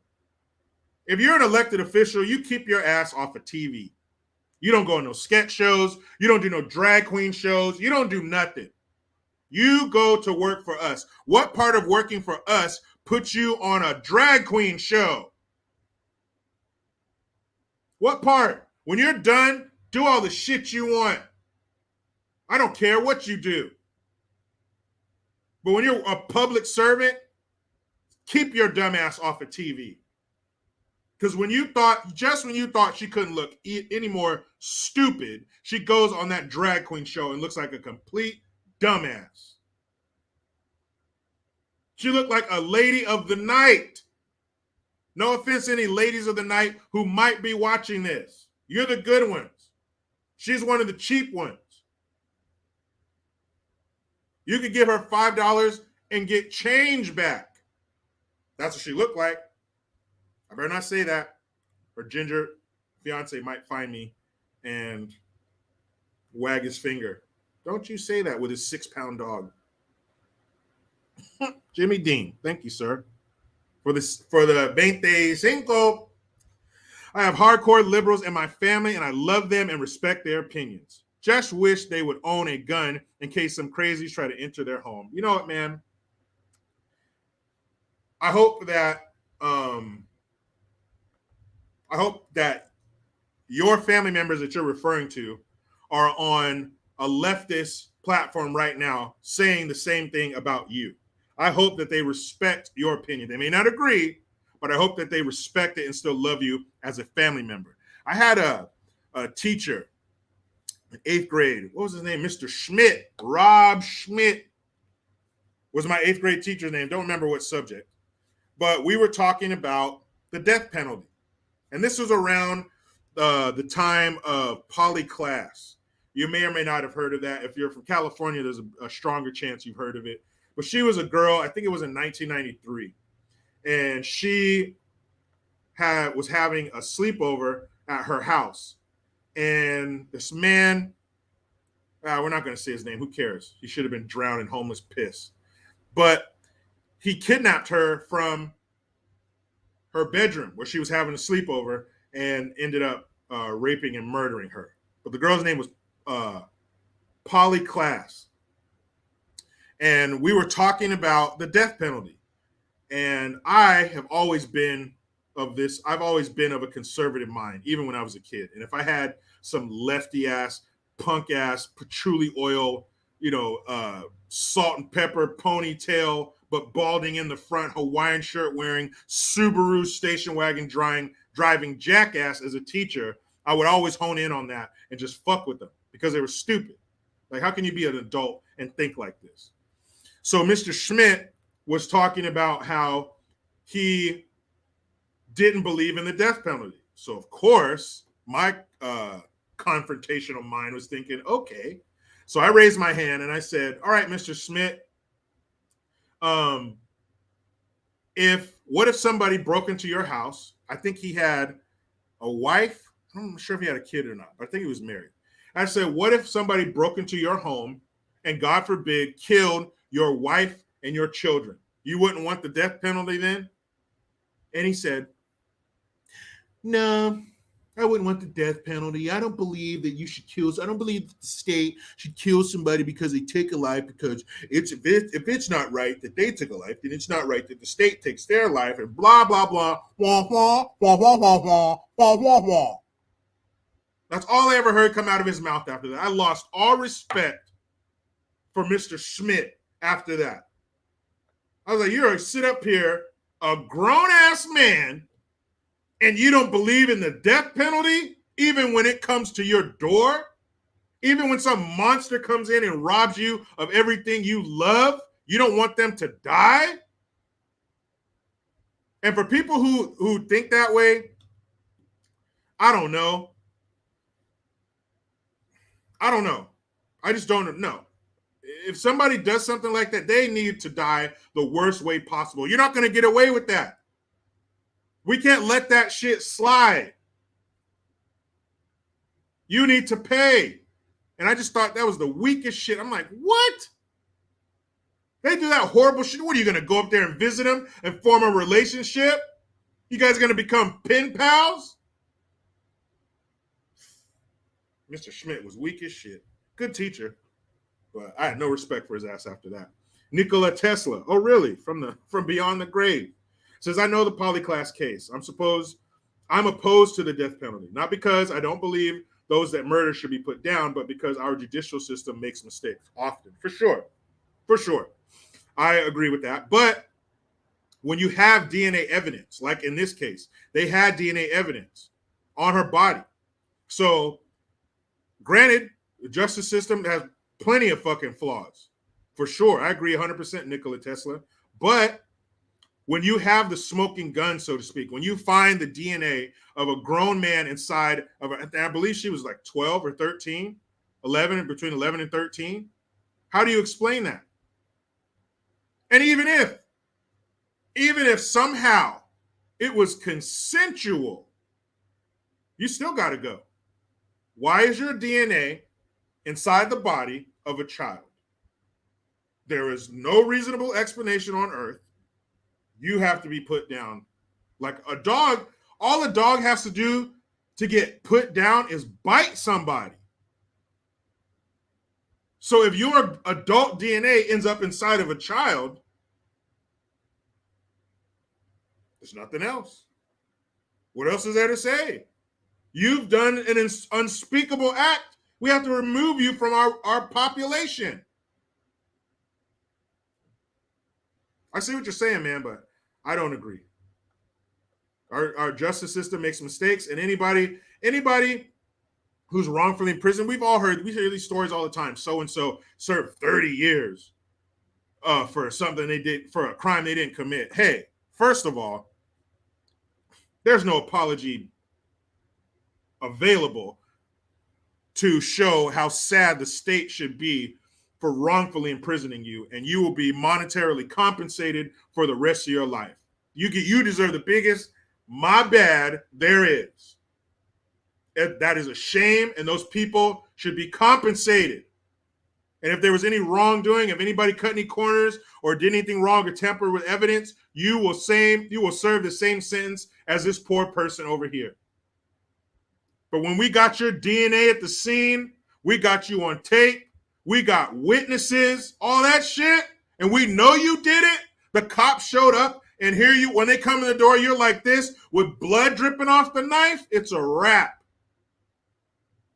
If you're an elected official, you keep your ass off of TV. You don't go on no sketch shows. You don't do no drag queen shows. You don't do nothing. You go to work for us. What part of working for us puts you on a drag queen show? What part? When you're done, do all the shit you want. I don't care what you do. But when you're a public servant, keep your dumb ass off of TV. Because when you thought she couldn't look any more stupid, she goes on that drag queen show and looks like a complete dumbass. She looked like a lady of the night. No offense to any ladies of the night who might be watching this. You're the good ones. She's one of the cheap ones. You could give her $5 and get change back. That's what she looked like. I better not say that. Her ginger fiance might find me and wag his finger. Don't you say that with his 6-pound dog. Jimmy Dean, thank you, sir. For the 25. I have hardcore liberals in my family, and I love them and respect their opinions. Just wish they would own a gun in case some crazies try to enter their home. You know what, man? I hope that your family members that you're referring to are on a leftist platform right now saying the same thing about you. I hope that they respect your opinion. They may not agree, but I hope that they respect it and still love you as a family member. I had a teacher in 8th grade. What was his name? Mr. Schmidt. Rob Schmidt was my 8th grade teacher's name. Don't remember what subject. But we were talking about the death penalty. And this was around the time of poly class. You may or may not have heard of that. If you're from California, there's a stronger chance you've heard of it. But she was a girl, I think it was in 1993. And she was having a sleepover at her house. And this man, we're not going to say his name. Who cares? He should have been drowned in homeless piss. But he kidnapped her from her bedroom where she was having a sleepover and ended up raping and murdering her. But the girl's name was Polly Class. And we were talking about the death penalty. And I have always been of a conservative mind, even when I was a kid. And if I had some lefty ass, punk ass, patchouli oil, salt and pepper ponytail, but balding in the front, Hawaiian shirt wearing, Subaru station wagon driving jackass as a teacher, I would always hone in on that and just fuck with them because they were stupid. Like, how can you be an adult and think like this? So Mr. Schmidt was talking about how he didn't believe in the death penalty. So, of course, my confrontational mind was thinking, okay. So I raised my hand and I said, all right, Mr. Schmidt, if what if somebody broke into your house? I think he had a wife. I'm not sure if he had a kid or not, but I think he was married. I said, what if somebody broke into your home and, God forbid, killed your wife and your children? You wouldn't want the death penalty then? And he said, no, I wouldn't want the death penalty. I don't believe that you should kill. I don't believe that the state should kill somebody because they take a life, because if it's not right that they took a life, then it's not right that the state takes their life, and blah, blah, blah, wah, wah, wah, wah, wah, wah, wah, wah, wah. That's all I ever heard come out of his mouth after that. I lost all respect for Mr. Schmidt after that. I was like, you're a sit up here, a grown-ass man, and you don't believe in the death penalty, even when it comes to your door? Even when some monster comes in and robs you of everything you love, you don't want them to die? And for people who think that way, I don't know. I just don't know. If somebody does something like that, they need to die the worst way possible. You're not going to get away with that. We can't let that shit slide. You need to pay. And I just thought that was the weakest shit. I'm like, what? They do that horrible shit. What, are you going to go up there and visit them and form a relationship? You guys going to become pen pals? Mr. Schmidt was weak as shit. Good teacher, but I had no respect for his ass after that. Nikola Tesla. Oh, really? From beyond the grave. Says, I know the polyclass case. I'm opposed to the death penalty, not because I don't believe those that murder should be put down, but because our judicial system makes mistakes often. For sure. I agree with that. But when you have DNA evidence, like in this case, they had DNA evidence on her body. So granted, the justice system has plenty of fucking flaws. For sure. I agree 100%, Nikola Tesla. But when you have the smoking gun, so to speak, when you find the DNA of a grown man inside of I believe she was like 12 or 13, between 11 and 13, how do you explain that? And even if somehow it was consensual, you still got to go. Why is your DNA inside the body of a child? There is no reasonable explanation on earth. You have to be put down like a dog. All a dog has to do to get put down is bite somebody. So if your adult DNA ends up inside of a child, there's nothing else. What else is there to say? You've done an unspeakable act. We have to remove you from our population. I see what you're saying, man, but I don't agree. Our justice system makes mistakes, and anybody who's wrongfully in prison, we hear these stories all the time. So-and-so served 30 years for something they did, for a crime they didn't commit. Hey, first of all, there's no apology available to show how sad the state should be for wrongfully imprisoning you, and you will be monetarily compensated for the rest of your life. You deserve the biggest my bad there is. That is a shame, and those people should be compensated. And if there was any wrongdoing, if anybody cut any corners or did anything wrong or tampered with evidence, you will serve the same sentence as this poor person over here. But when we got your DNA at the scene, we got you on tape, we got witnesses, all that shit, and we know you did it. The cops showed up, and when they come in the door, you're like this with blood dripping off the knife. It's a wrap.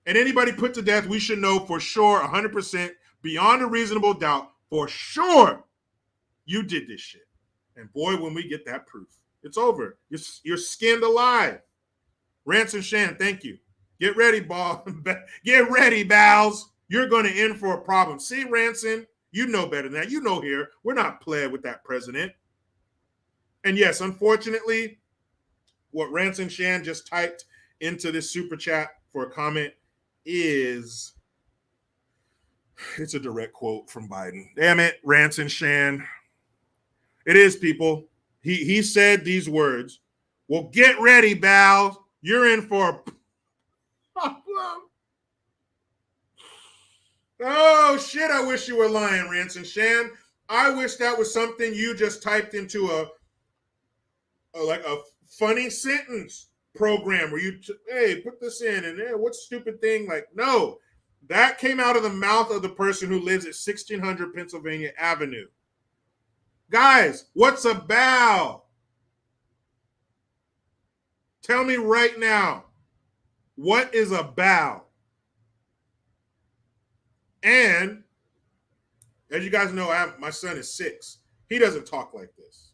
And anybody put to death, we should know for sure, 100%, beyond a reasonable doubt, for sure, you did this shit. And boy, when we get that proof, it's over. You're skinned alive. Ransom Shan, thank you. Get ready, ball. Get ready, Bals. You're going to in for a problem. See, Ransom, you know better than that. You know here, we're not playing with that president. And yes, unfortunately, what Ransom Shan just typed into this super chat for a comment it's a direct quote from Biden. Damn it, Ransom Shan. It is, people. He said these words. Well, get ready, Bal. You're in for a problem. Oh, shit, I wish you were lying, Ransom Shan. I wish that was something you just typed into a funny sentence program where hey, put this in and what stupid thing? Like, no, that came out of the mouth of the person who lives at 1600 Pennsylvania Avenue. Guys, what's a Bal? Tell me right now, what is a Bal? And as you guys know, my son is 6. He doesn't talk like this.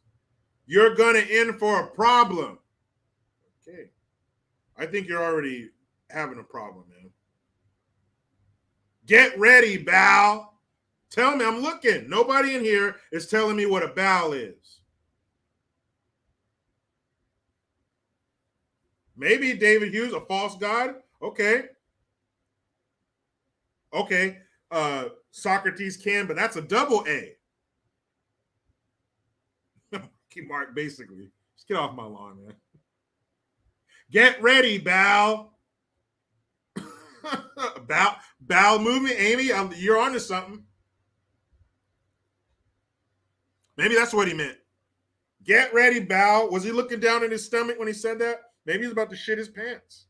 You're gonna in for a problem. Okay. I think you're already having a problem, man. Get ready, Bal. Tell me, I'm looking. Nobody in here is telling me what a Bal is. Maybe David Hughes, a false god. Okay. Socrates can, but that's a double A. Mark, basically. Just get off my lawn, man. Get ready, Bal. Bowel movement, Amy. You're onto something. Maybe that's what he meant. Get ready, Bal. Was he looking down in his stomach when he said that? Maybe he's about to shit his pants.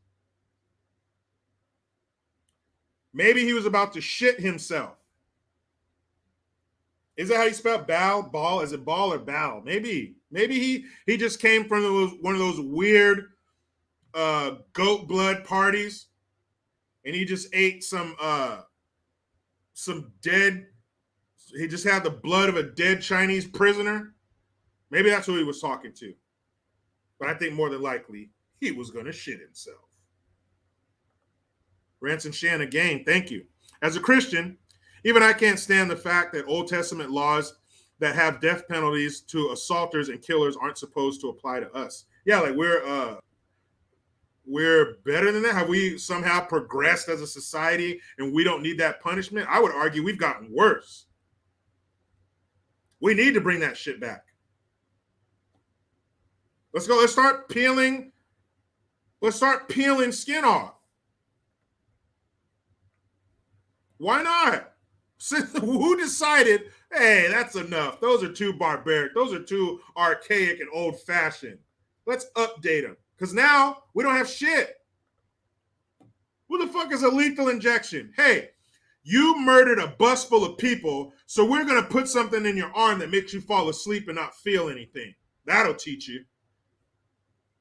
Maybe he was about to shit himself. Is that how you spell Bal? Ball? Is it ball or Bal? Maybe he just came from one of those weird goat blood parties, and he just ate some dead. He just had the blood of a dead Chinese prisoner. Maybe that's who he was talking to. But I think more than likely he was going to shit himself. Ransom Shan again, thank you. As a Christian, even I can't stand the fact that Old Testament laws that have death penalties to assaulters and killers aren't supposed to apply to us. Yeah, like we're better than that. Have we somehow progressed as a society and we don't need that punishment? I would argue we've gotten worse. We need to bring that shit back. Let's go. Let's start peeling skin off. Why not? Who decided, hey, that's enough. Those are too barbaric. Those are too archaic and old-fashioned. Let's update them. Because now we don't have shit. What the fuck is a lethal injection? Hey, you murdered a bus full of people, so we're going to put something in your arm that makes you fall asleep and not feel anything. That'll teach you.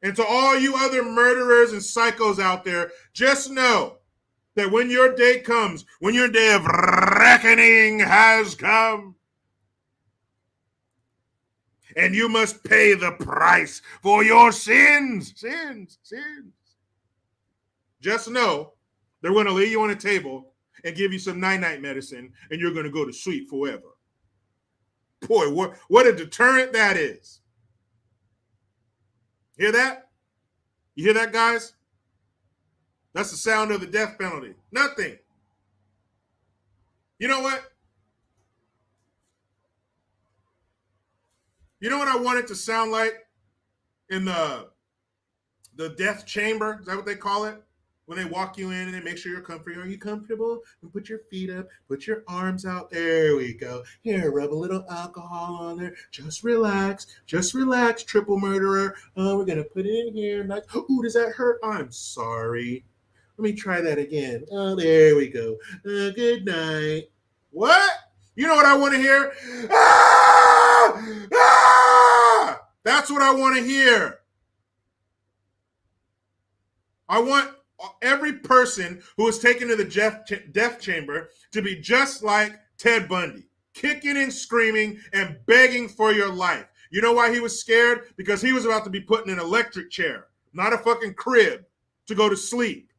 And to all you other murderers and psychos out there, just know that when your day comes, when your day of reckoning has come, and you must pay the price for your sins. Just know they're going to lay you on a table and give you some night-night medicine, and you're going to go to sleep forever. Boy, what a deterrent that is. Hear that? You hear that, guys? That's the sound of the death penalty. Nothing. You know what? You know what I want it to sound like in the death chamber? Is that what they call it? When they walk you in and they make sure you're comfortable. Are you comfortable? And put your feet up. Put your arms out. There we go. Here, rub a little alcohol on there. Just relax. Just relax, triple murderer. Oh, we're going to put it in here. Nice. Ooh, does that hurt? I'm sorry. Let me try that again. Oh, there we go. Good night. What? You know what I want to hear? Ah! Ah! That's what I want to hear. I want every person who is taken to the death chamber to be just like Ted Bundy, kicking and screaming and begging for your life. You know why he was scared? Because he was about to be put in an electric chair, not a fucking crib, to go to sleep.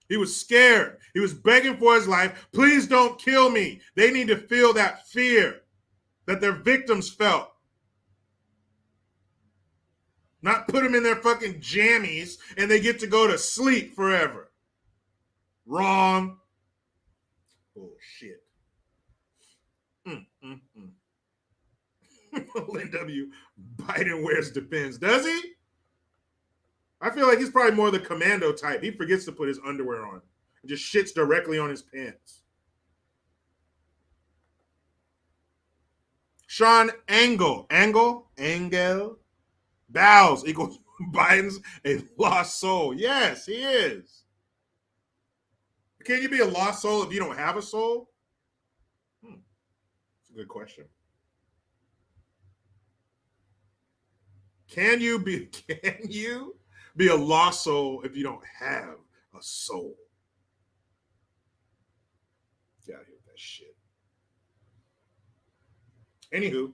He was scared. He was begging for his life. Please don't kill me. They need to feel that fear that their victims felt. Not put them in their fucking jammies and they get to go to sleep forever. Wrong. Bullshit. Lynn W. Biden wears Depends. Does he? I feel like he's probably more the commando type. He forgets to put his underwear on and just shits directly on his pants. Sean Engel bows equals Biden's a lost soul. Yes, he is. Can you be a lost soul if you don't have a soul? That's a good question. Can you be a lost soul if you don't have a soul? Get out of here with that shit. Anywho,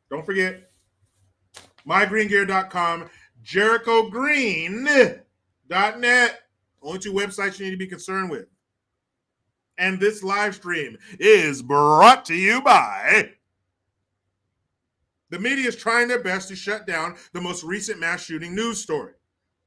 don't forget mygreengear.com, jerichogreen.net. Only two websites you need to be concerned with. And this live stream is brought to you by the media is trying their best to shut down the most recent mass shooting news story.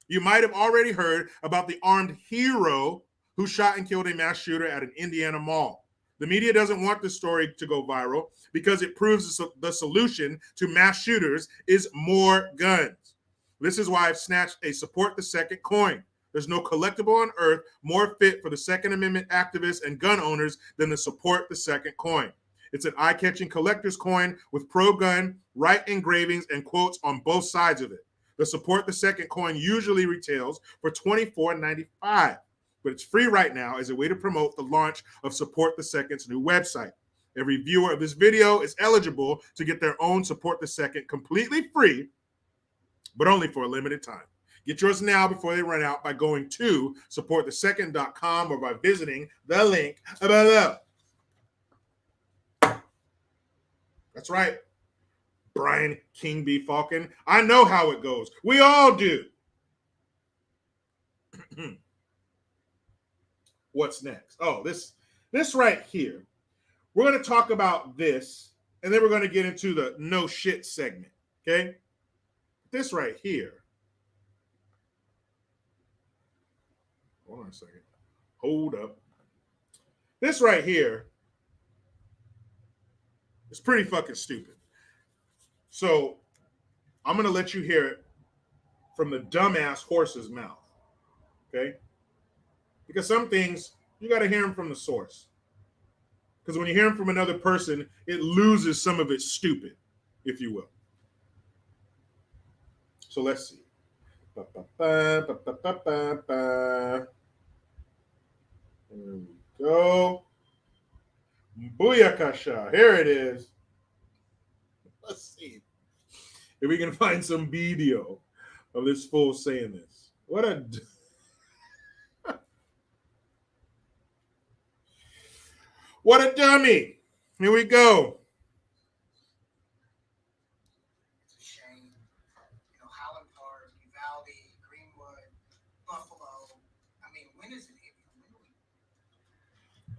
You might have already heard about the armed hero who shot and killed a mass shooter at an Indiana mall. The media doesn't want the story to go viral because it proves the solution to mass shooters is more guns. This is why I've snatched a support the second coin. There's no collectible on earth more fit for the Second Amendment activists and gun owners than the support the second coin. It's an eye-catching collector's coin with pro-gun, right engravings, and quotes on both sides of it. The support the second coin usually retails for $24.95. But it's free right now as a way to promote the launch of Support the Second's new website. Every viewer of this video is eligible to get their own Support the Second completely free, but only for a limited time. Get yours now before they run out by going to supportthesecond.com or by visiting the link below. That's right, Brian King B. Falcon. I know how it goes. We all do. What's next? Oh, this right here. We're going to talk about this, and then we're going to get into the no shit segment, okay? This right here. Hold on a second. Hold up. This right here is pretty fucking stupid. So I'm going to let you hear it from the dumbass horse's mouth, okay? Because some things, you got to hear them from the source. Because when you hear them from another person, it loses some of its stupid, if you will. So let's see. There we go. Booyakasha. Here it is. Let's see if we can find some video of this fool saying this. What a... What a dummy. Here we go. It's a shame. Highland Park, Uvalde, Greenwood, Buffalo. I mean, when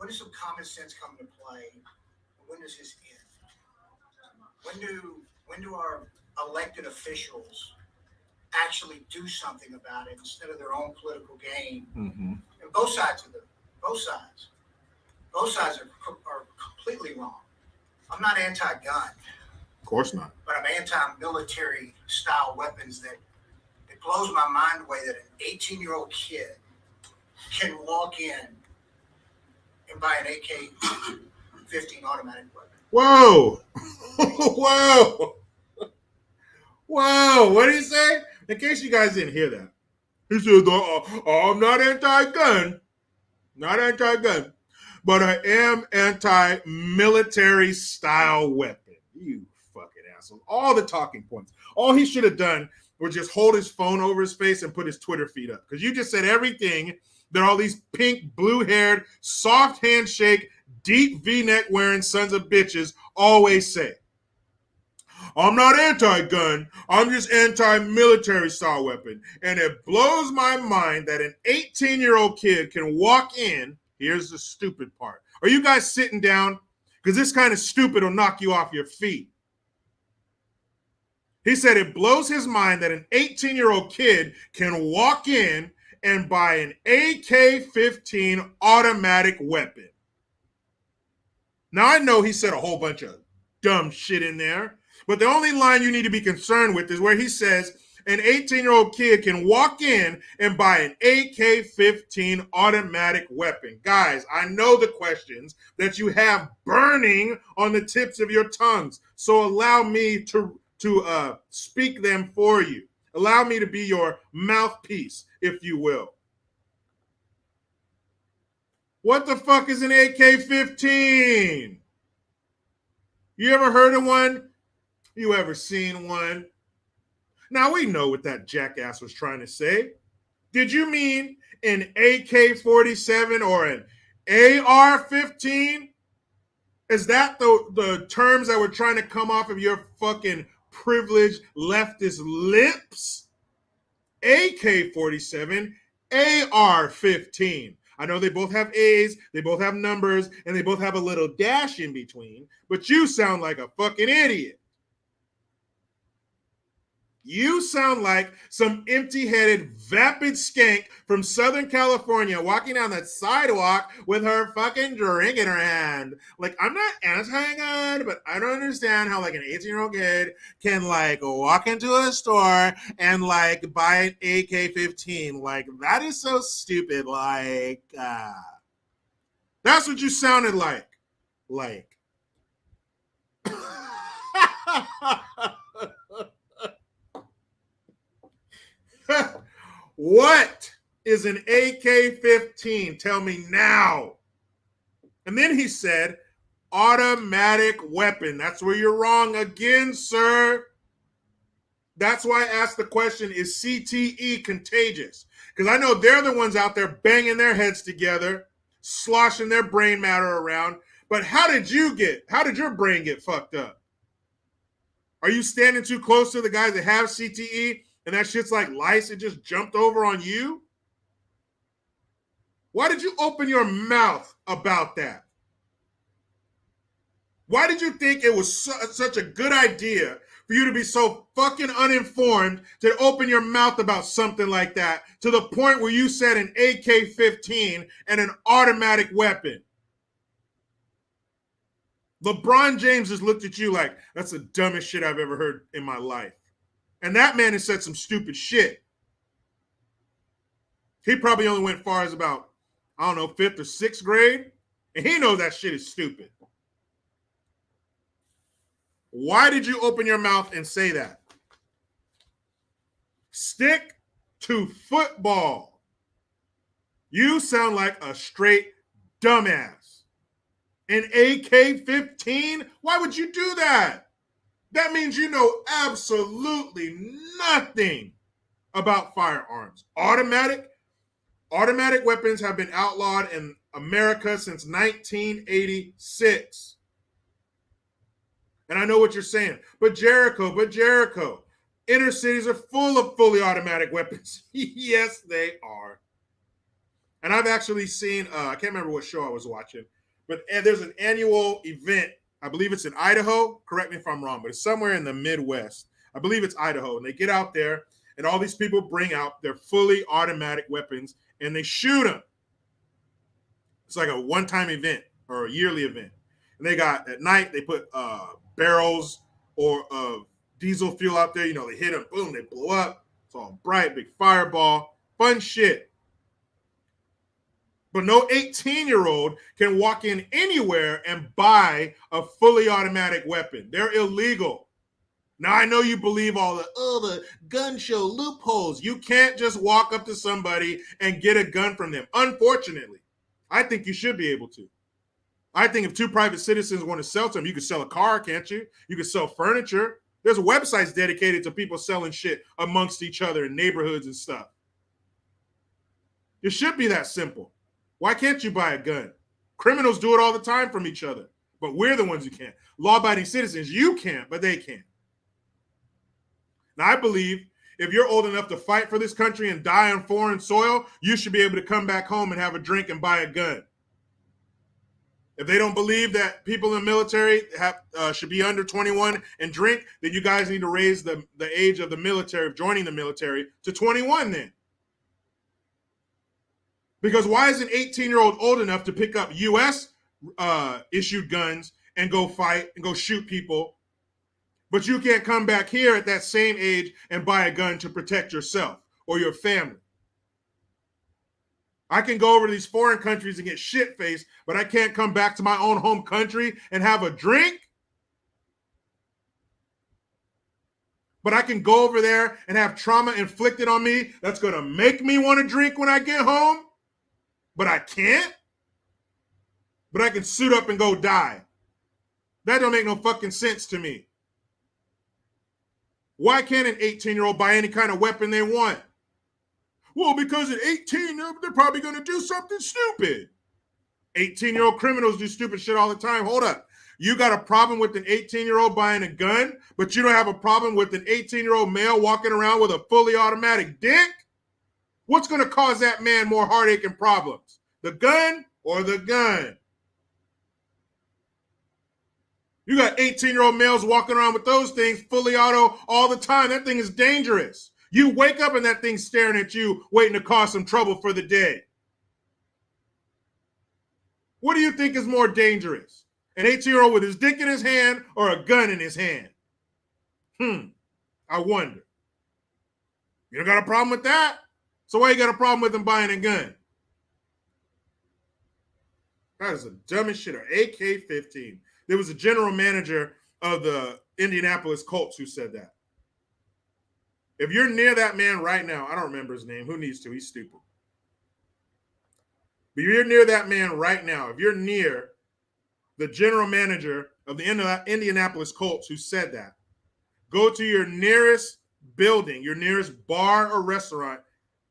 does some common sense come into play? When does this end? When do our elected officials actually do something about it instead of their own political gain? Mm-hmm. And both sides are completely wrong. I'm not anti-gun. Of course not. But I'm anti-military style weapons that it blows my mind away that an 18-year-old kid can walk in and buy an AK-15 automatic weapon. Whoa. Whoa. Whoa. What did he say? In case you guys didn't hear that. He said, I'm not anti-gun. Not anti-gun. But I am anti-military style weapon. You fucking asshole. All the talking points. All he should have done was just hold his phone over his face and put his Twitter feed up. Because you just said everything that all these pink, blue-haired, soft handshake, deep V-neck wearing sons of bitches always say. I'm not anti-gun. I'm just anti-military style weapon. And it blows my mind that an 18-year-old kid can walk in. Here's the stupid part. Are you guys sitting down? Because this kind of stupid will knock you off your feet. He said it blows his mind that an 18-year-old kid can walk in and buy an AK-15 automatic weapon. Now, I know he said a whole bunch of dumb shit in there. But the only line you need to be concerned with is where he says an 18-year-old kid can walk in and buy an AK-15 automatic weapon. Guys, I know the questions that you have burning on the tips of your tongues. So allow me to speak them for you. Allow me to be your mouthpiece, if you will. What the fuck is an AK-15? You ever heard of one? You ever seen one? Now we know what that jackass was trying to say. Did you mean an AK-47 or an AR-15? Is that the terms that were trying to come off of your fucking privileged leftist lips? AK-47, AR-15. I know they both have A's, they both have numbers, and they both have a little dash in between, but you sound like a fucking idiot. You sound like some empty-headed, vapid skank from Southern California walking down the sidewalk with her fucking drink in her hand. Like, I'm not anti-gun, but I don't understand how, like, an 18-year-old kid can, like, walk into a store and, like, buy an AK-15. Like, that is so stupid. Like, that's what you sounded like. Like. What is an AK-15? Tell me now. And then he said, automatic weapon. That's where you're wrong again, sir. That's why I asked the question, is CTE contagious? Because I know they're the ones out there banging their heads together, sloshing their brain matter around. But how did your brain get fucked up? Are you standing too close to the guys that have CTE? And that shit's like lice, it just jumped over on you? Why did you open your mouth about that? Why did you think it was such a good idea for you to be so fucking uninformed to open your mouth about something like that to the point where you said an AK-15 and an automatic weapon? LeBron James just looked at you like, that's the dumbest shit I've ever heard in my life. And that man has said some stupid shit. He probably only went far as about, I don't know, 5th or 6th grade. And he knows that shit is stupid. Why did you open your mouth and say that? Stick to football. You sound like a straight dumbass. An AK-15? Why would you do that? That means you know absolutely nothing about firearms. Automatic weapons have been outlawed in America since 1986. And I know what you're saying. But Jericho, inner cities are full of fully automatic weapons. Yes, they are. And I've actually seen, I can't remember what show I was watching, but there's an annual event. I believe it's in Idaho. Correct me if I'm wrong, but it's somewhere in the Midwest. I believe it's Idaho. And they get out there, and all these people bring out their fully automatic weapons, and they shoot them. It's like a one-time event or a yearly event. And they got, at night, they put barrels or diesel fuel out there. You know, they hit them, boom, they blow up. It's all bright, big fireball. Fun shit. But no 18-year-old can walk in anywhere and buy a fully automatic weapon. They're illegal. Now, I know you believe all the gun show loopholes. You can't just walk up to somebody and get a gun from them. Unfortunately, I think you should be able to. I think if two private citizens want to sell to them, you could sell a car, can't you? You could sell furniture. There's websites dedicated to people selling shit amongst each other in neighborhoods and stuff. It should be that simple. Why can't you buy a gun? Criminals do it all the time from each other, but we're the ones who can't. Law-abiding citizens, you can't, but they can. Now, I believe if you're old enough to fight for this country and die on foreign soil, you should be able to come back home and have a drink and buy a gun. If they don't believe that people in the military should be under 21 and drink, then you guys need to raise the age of the military, of joining the military, to 21 then. Because why is an 18-year-old old enough to pick up U.S. issued guns and go fight and go shoot people, but you can't come back here at that same age and buy a gun to protect yourself or your family. I can go over to these foreign countries and get shit-faced, but I can't come back to my own home country and have a drink? But I can go over there and have trauma inflicted on me that's going to make me want to drink when I get home? But I can't? But I can suit up and go die. That don't make no fucking sense to me. Why can't an 18-year-old buy any kind of weapon they want? Well, because at 18, they're probably going to do something stupid. 18-year-old criminals do stupid shit all the time. Hold up. You got a problem with an 18-year-old buying a gun, but you don't have a problem with an 18-year-old male walking around with a fully automatic dick? What's going to cause that man more heartache and problems? The gun or the gun? You got 18-year-old males walking around with those things fully auto all the time. That thing is dangerous. You wake up and that thing's staring at you, waiting to cause some trouble for the day. What do you think is more dangerous? An 18-year-old with his dick in his hand or a gun in his hand? I wonder. You don't got a problem with that? So why you got a problem with him buying a gun? That is the dumbest shit. Or AK-15. There was a general manager of the Indianapolis Colts who said that. If you're near that man right now, I don't remember his name. Who needs to? He's stupid. But you're near that man right now. If you're near the general manager of the Indianapolis Colts who said that, go to your nearest building, your nearest bar or restaurant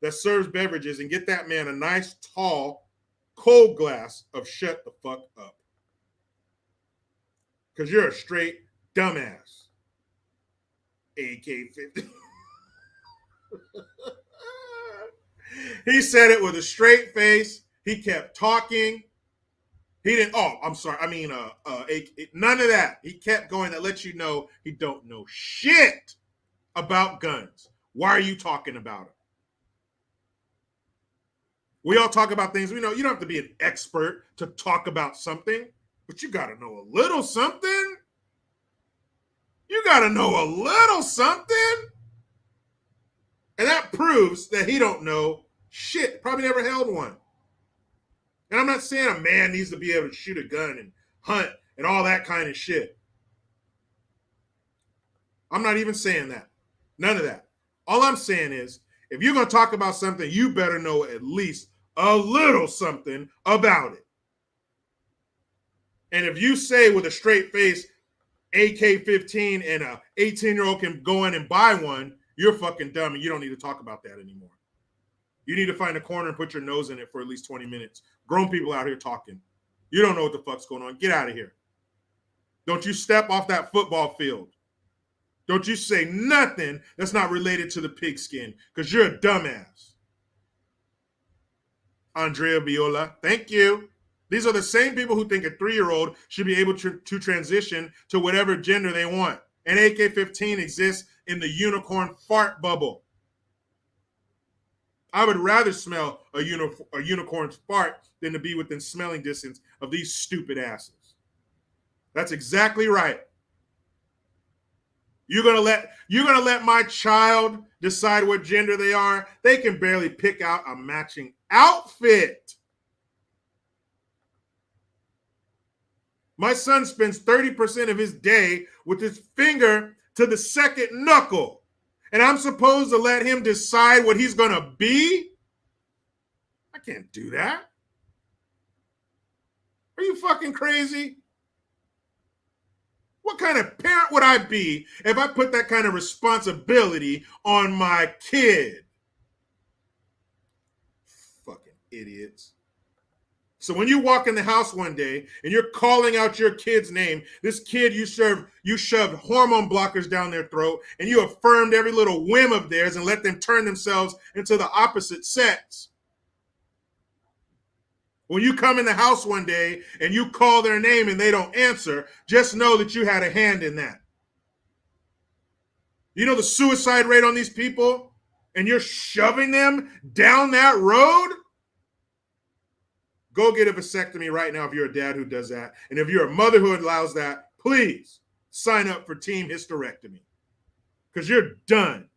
that serves beverages and get that man a nice, tall, cold glass of shut the fuck up. Because you're a straight dumbass. AK-15. He said it with a straight face. He kept talking. He didn't, I'm sorry. I mean, none of that. He kept going. That lets you know he don't know shit about guns. Why are you talking about it? We all talk about things. We know you don't have to be an expert to talk about something, but you got to know a little something. You got to know a little something. And that proves that he don't know shit. Probably never held one. And I'm not saying a man needs to be able to shoot a gun and hunt and all that kind of shit. I'm not even saying that. None of that. All I'm saying is, if you're going to talk about something, you better know at least a little something about it. And if you say with a straight face, AK-15 and a 18-year-old can go in and buy one, you're fucking dumb and you don't need to talk about that anymore. You need to find a corner and put your nose in it for at least 20 minutes. Grown people out here talking. You don't know what the fuck's going on. Get out of here. Don't you step off that football field. Don't you say nothing that's not related to the pigskin, because you're a dumbass. Andrea Viola, thank you. These are the same people who think a 3-year-old should be able to transition to whatever gender they want. And AK-15 exists in the unicorn fart bubble. I would rather smell a unicorn's fart than to be within smelling distance of these stupid asses. That's exactly right. You're gonna let my child decide what gender they are? They can barely pick out a matching outfit. My son spends 30% of his day with his finger to the second knuckle. And I'm supposed to let him decide what he's going to be? I can't do that. Are you fucking crazy? What kind of parent would I be if I put that kind of responsibility on my kid? Fucking idiots. So when you walk in the house one day and you're calling out your kid's name, this kid you shoved hormone blockers down their throat and you affirmed every little whim of theirs and let them turn themselves into the opposite sex. When you come in the house one day and you call their name and they don't answer, just know that you had a hand in that. You know the suicide rate on these people? And you're shoving them down that road? Go get a vasectomy right now if you're a dad who does that. And if you're a mother who allows that, please sign up for Team Hysterectomy. Because you're done.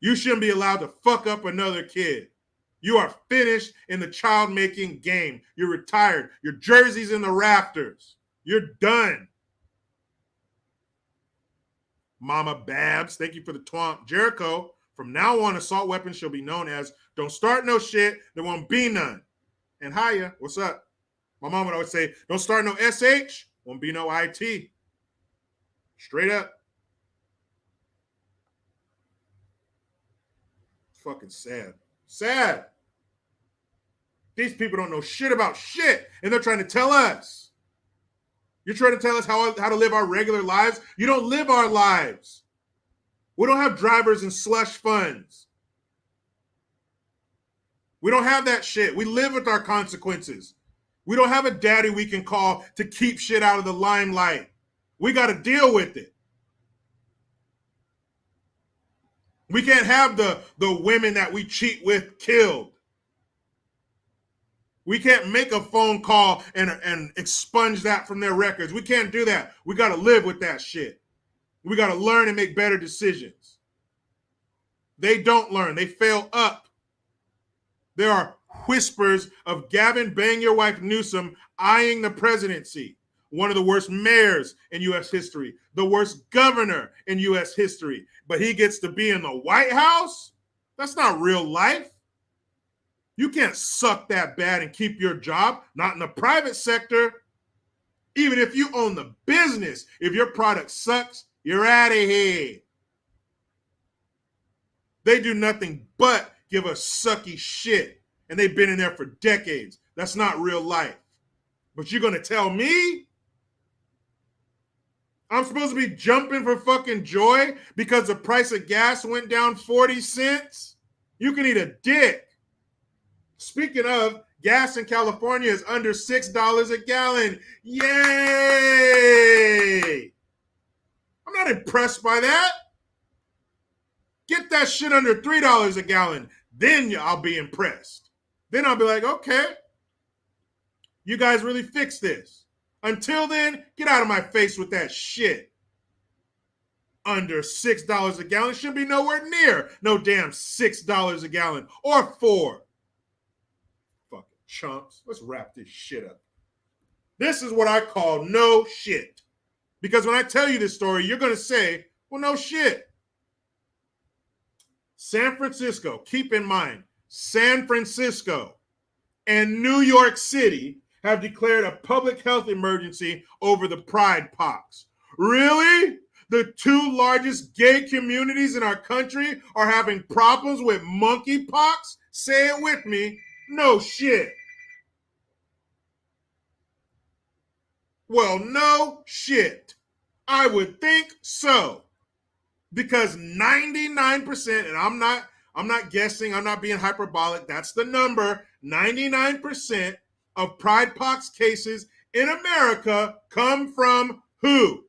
You shouldn't be allowed to fuck up another kid. You are finished in the child-making game. You're retired. Your jersey's in the rafters. You're done. Mama Babs, thank you for the taunt. Jericho, from now on, assault weapons shall be known as don't start no shit, there won't be none. And Hiya, what's up? My mom would always say, don't start no SH, won't be no IT. Straight up. It's fucking sad. Sad. These people don't know shit about shit, and they're trying to tell us. You're trying to tell us how to live our regular lives? You don't live our lives. We don't have drivers and slush funds. We don't have that shit. We live with our consequences. We don't have a daddy we can call to keep shit out of the limelight. We got to deal with it. We can't have the women that we cheat with killed. We can't make a phone call and expunge that from their records. We can't do that. We got to live with that shit. We got to learn and make better decisions. They don't learn. They fail up. There are whispers of Gavin Bang Your Wife Newsom eyeing the presidency. One of the worst mayors in U.S. history. The worst governor in U.S. history. But he gets to be in the White House? That's not real life. You can't suck that bad and keep your job. Not in the private sector. Even if you own the business, if your product sucks, you're out of here. They do nothing but give us sucky shit. And they've been in there for decades. That's not real life. But you're going to tell me I'm supposed to be jumping for fucking joy because the price of gas went down 40 cents? You can eat a dick. Speaking of, gas in California is under $6 a gallon. Yay! I'm not impressed by that. Get that shit under $3 a gallon. Then I'll be impressed. Then I'll be like, okay, you guys really fix this. Until then, get out of my face with that shit. Under $6 a gallon should be nowhere near no damn $6 a gallon or $4. Fucking chumps. Let's wrap this shit up. This is what I call no shit. Because when I tell you this story, you're going to say, well, no shit. San Francisco, keep in mind, San Francisco and New York City have declared a public health emergency over the Pride Pox. Really? The two largest gay communities in our country are having problems with monkeypox? Say it with me. No shit. Well, no shit. I would think so. Because 99%, and I'm not guessing, I'm not being hyperbolic, that's the number, 99% of Pride Pox cases in America come from who?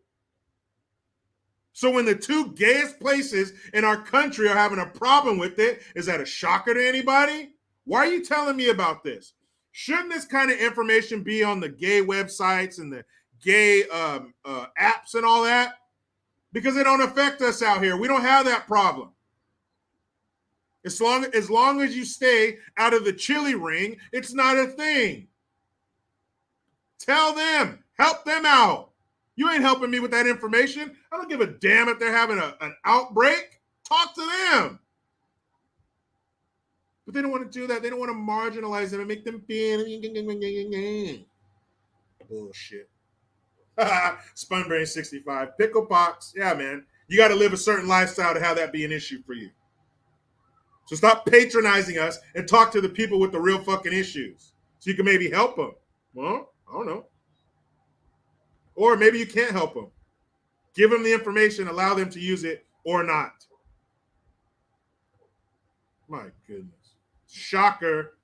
So when the two gayest places in our country are having a problem with it, is that a shocker to anybody? Why are you telling me about this? Shouldn't this kind of information be on the gay websites and the gay apps and all that? Because they don't affect us out here. We don't have that problem. As long as you stay out of the chili ring, it's not a thing. Tell them. Help them out. You ain't helping me with that information. I don't give a damn if they're having an outbreak. Talk to them. But they don't want to do that. They don't want to marginalize them and make them feel bullshit. Spunbrain 65. Picklepox. Yeah, man. You got to live a certain lifestyle to have that be an issue for you. So stop patronizing us and talk to the people with the real fucking issues. So you can maybe help them. Well, I don't know. Or maybe you can't help them. Give them the information, allow them to use it or not. My goodness. Shocker.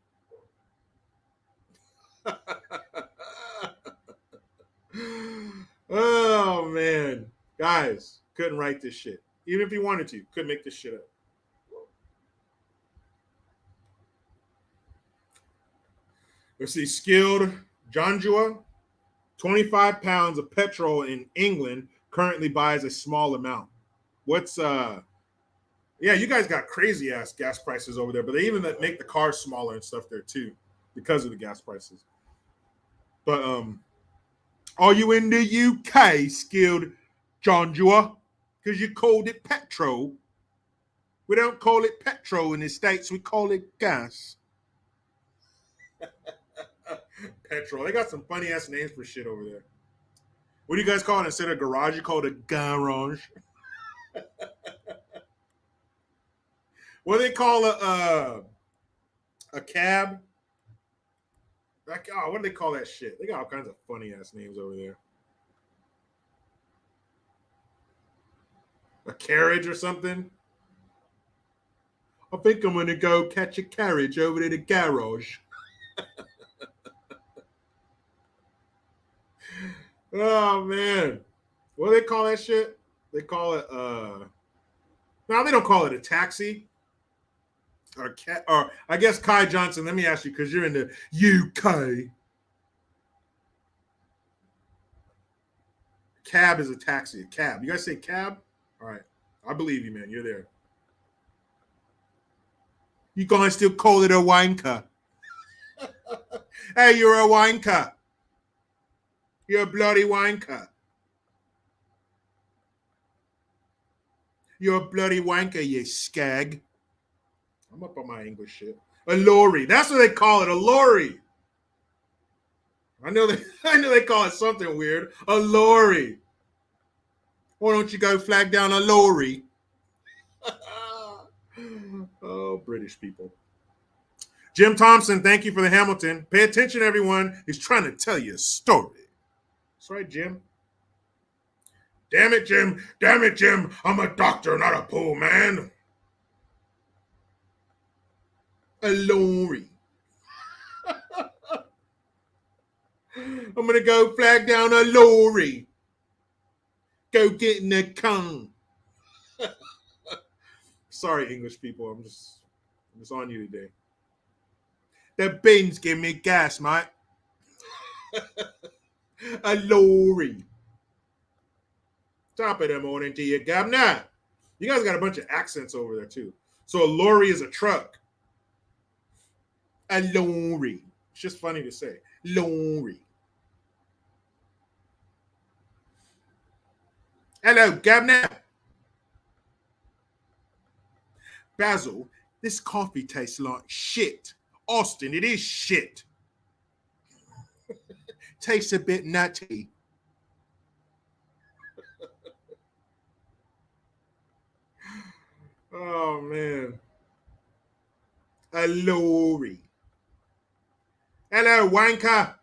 Oh, man. Guys, couldn't write this shit. Even if you wanted to, couldn't make this shit up. Let's see. Skilled Janjua, 25 pounds of petrol in England currently buys a small amount. What's Yeah, you guys got crazy ass gas prices over there, but they even make the cars smaller and stuff there too because of the gas prices. But are you in the UK, Skilled Janjua? Because you called it petrol. We don't call it petrol in the States, we call it gas. Petrol. They got some funny ass names for shit over there. What do you guys call it instead of garage? You call it a garage. What do they call a cab? Like, oh, what do they call that shit? They got all kinds of funny ass names over there. A carriage or something? I think I'm gonna go catch a carriage over to the garage. Oh man. What do they call that shit? They call it no, they don't call it a taxi. Or I guess Kai Johnson, let me ask you, because you're in the UK. Cab is a taxi. A cab. You guys say cab? All right. I believe you, man. You're there. You guys still call it a wanker? Hey, you're a wanker. You're a bloody wanker. You're a bloody wanker, you skag. I'm up on my English shit. A lorry. That's what they call it. A lorry. I know they call it something weird. A lorry. Why don't you go flag down a lorry? Oh, British people. Jim Thompson, thank you for the Hamilton. Pay attention, everyone. He's trying to tell you a story. That's right, Jim. Damn it, Jim. Damn it, Jim. I'm a doctor, not a pool man. A lorry. I'm going to go flag down a lorry. Go get in the car. Sorry, English people. I'm just on you today. The bins give me gas, mate. A lorry. Top of the morning to you, governor. You guys got a bunch of accents over there, too. So a lorry is a truck. A lorry. It's just funny to say. Lorry. Hello, governor. Basil, this coffee tastes like shit. Austin, it is shit. Tastes a bit nutty. Oh, man. A lorry. Hello, wanker.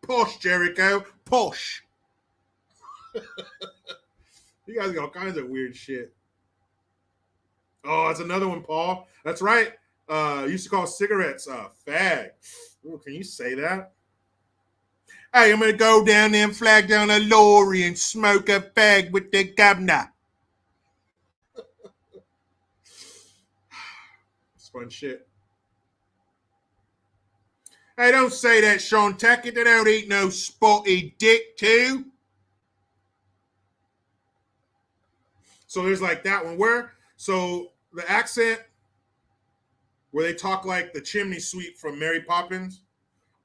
Posh, Jericho. Posh. You guys got all kinds of weird shit. Oh, that's another one, Paul. That's right. Used to call cigarettes fag. Ooh, can you say that? Hey, I'm going to go down there and flag down a lorry and smoke a fag with the governor. It's fun shit. Hey, don't say that, Sean Tackett. They don't eat no spotty dick, too. So there's like that one. So the accent where they talk like the chimney sweep from Mary Poppins.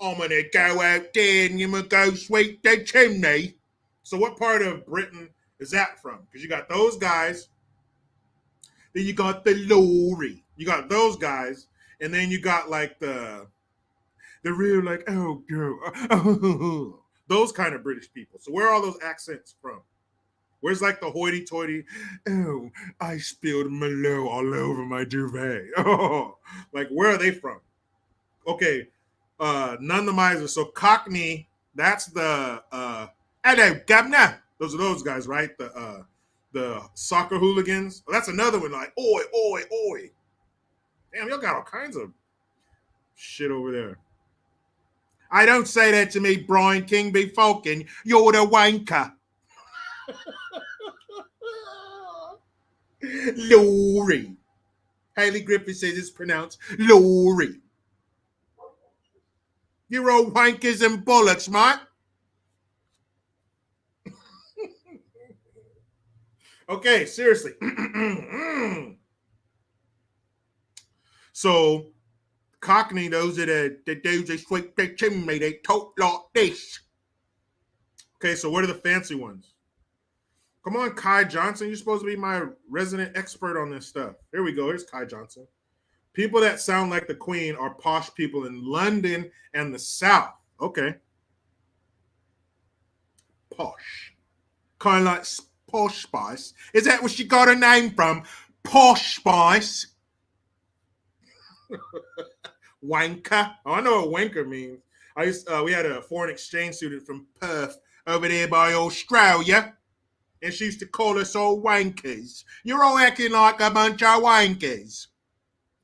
I'm going to go out there and you're going to go sweep the chimney. So what part of Britain is that from? Because you got those guys. Then you got the lorry. You got those guys. And then you got like the real like, oh, girl. Oh, those kind of British people. So where are all those accents from? Where's like the hoity-toity, oh, I spilled Merlot all over my duvet. Oh, like where are they from? Okay, none the miser. So Cockney, that's the hello, governor. Those are those guys, right? The soccer hooligans. That's another one, like, oi, oi, oi. Damn, y'all got all kinds of shit over there. I don't say that to me, Brian King be Falcon. You're the wanker. Lorry. Haley Griffith says it's pronounced lorry. You're all wankers and bollocks, mate. Okay, seriously. So, Cockney knows that the dudes they sweep their chimney, they talk like this. Okay, so what are the fancy ones? Come on, Kai Johnson. You're supposed to be my resident expert on this stuff. Here we go. Here's Kai Johnson. People that sound like the Queen are posh people in London and the South. Okay. Posh. Kind of like Posh Spice. Is that where she got her name from? Posh Spice. Wanker. Oh, I know what wanker means. We had a foreign exchange student from Perth over there by Australia, and she used to call us all wankers. You're all acting like a bunch of wankers.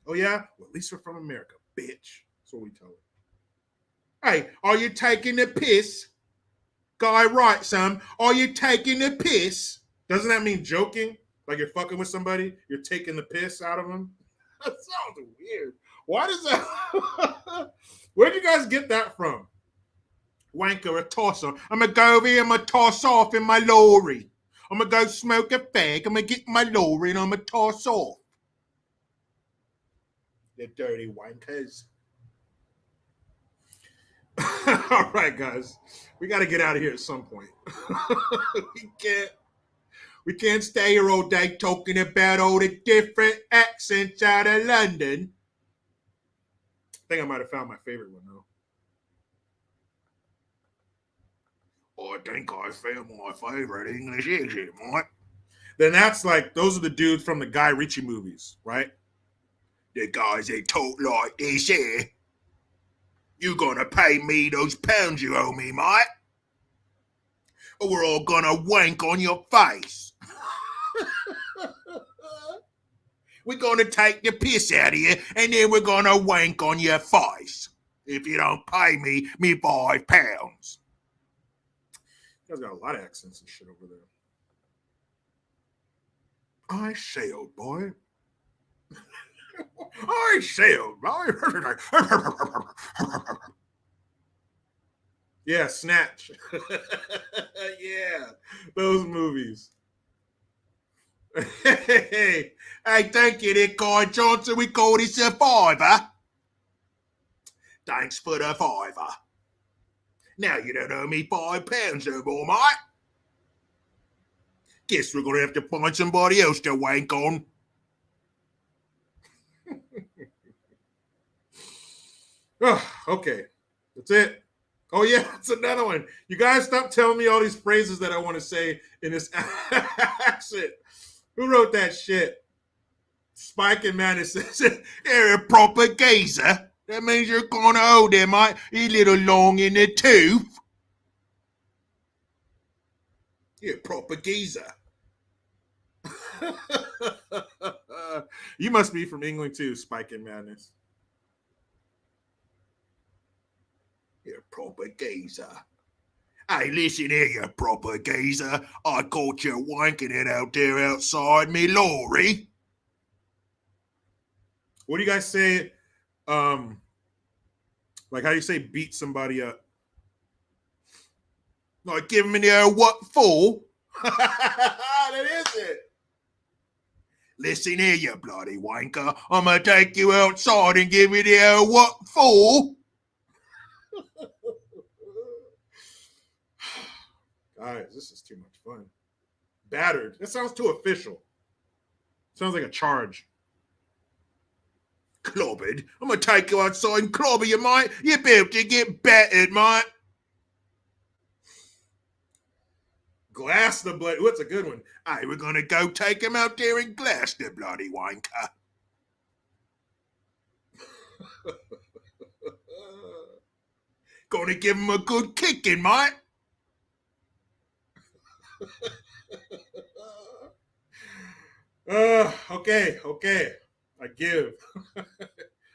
Oh yeah? Well, at least we're from America, bitch. That's what we tell her. Hey, are you taking the piss? Guy right, son. Are you taking the piss? Doesn't that mean joking? Like you're fucking with somebody? You're taking the piss out of them? That sounds weird. Why does that? Where'd you guys get that from? Wanker, a tosser. I'm gonna go over here, I'm gonna toss off in my lorry. I'm gonna go smoke a fag, I'm gonna get in my lorry and I'm gonna toss off. The dirty wankers. All right, guys. We gotta get out of here at some point. We can't stay here all day talking about all the different accents out of London. I think I might have found my favorite one, though. I think I found my favorite English accent, mate. Then that's like, those are the dudes from the Guy Ritchie movies, right? The guys that talk like this here. You gonna pay me those pounds you owe me, mate? Or we're all gonna wank on your face. We're gonna take the piss out of you, and then we're gonna wank on your face. If you don't pay me £5. You guys got a lot of accents and shit over there. I sailed, boy. I sailed, boy. Yeah, Snatch. Yeah, those movies. Hey, thank you there, Guy Johnson. We call this a fiver. Thanks for the fiver. Now you don't owe me £5 no more, mate. Guess we're gonna have to find somebody else to wank on. Oh, okay, that's it. Oh yeah, that's another one. You guys stop telling me all these phrases that I want to say in this accent. Who wrote that shit? Spike and Man says, "You're a proper geezer. That means you're gonna hold him, mate. You little long in the tooth. You're a proper geezer." You must be from England too, Spike and Madness. You're a proper geezer. Hey, listen here, you proper geezer. I caught you wanking it out there outside me lorry. What do you guys say? Like how do you say beat somebody up? Like give me the what for? That is it. Listen here, you bloody wanker. I'm gonna take you outside and give you the what for? Guys, this is too much fun. Battered. That sounds too official. Sounds like a charge. Clobbered. I'm gonna take you outside and clobber you, mate. You're about to get battered, mate. Glass the bloody. What's a good one? Hey, we're gonna go take him out there and glass the bloody wanker. Gonna give him a good kicking, mate. Okay. I give.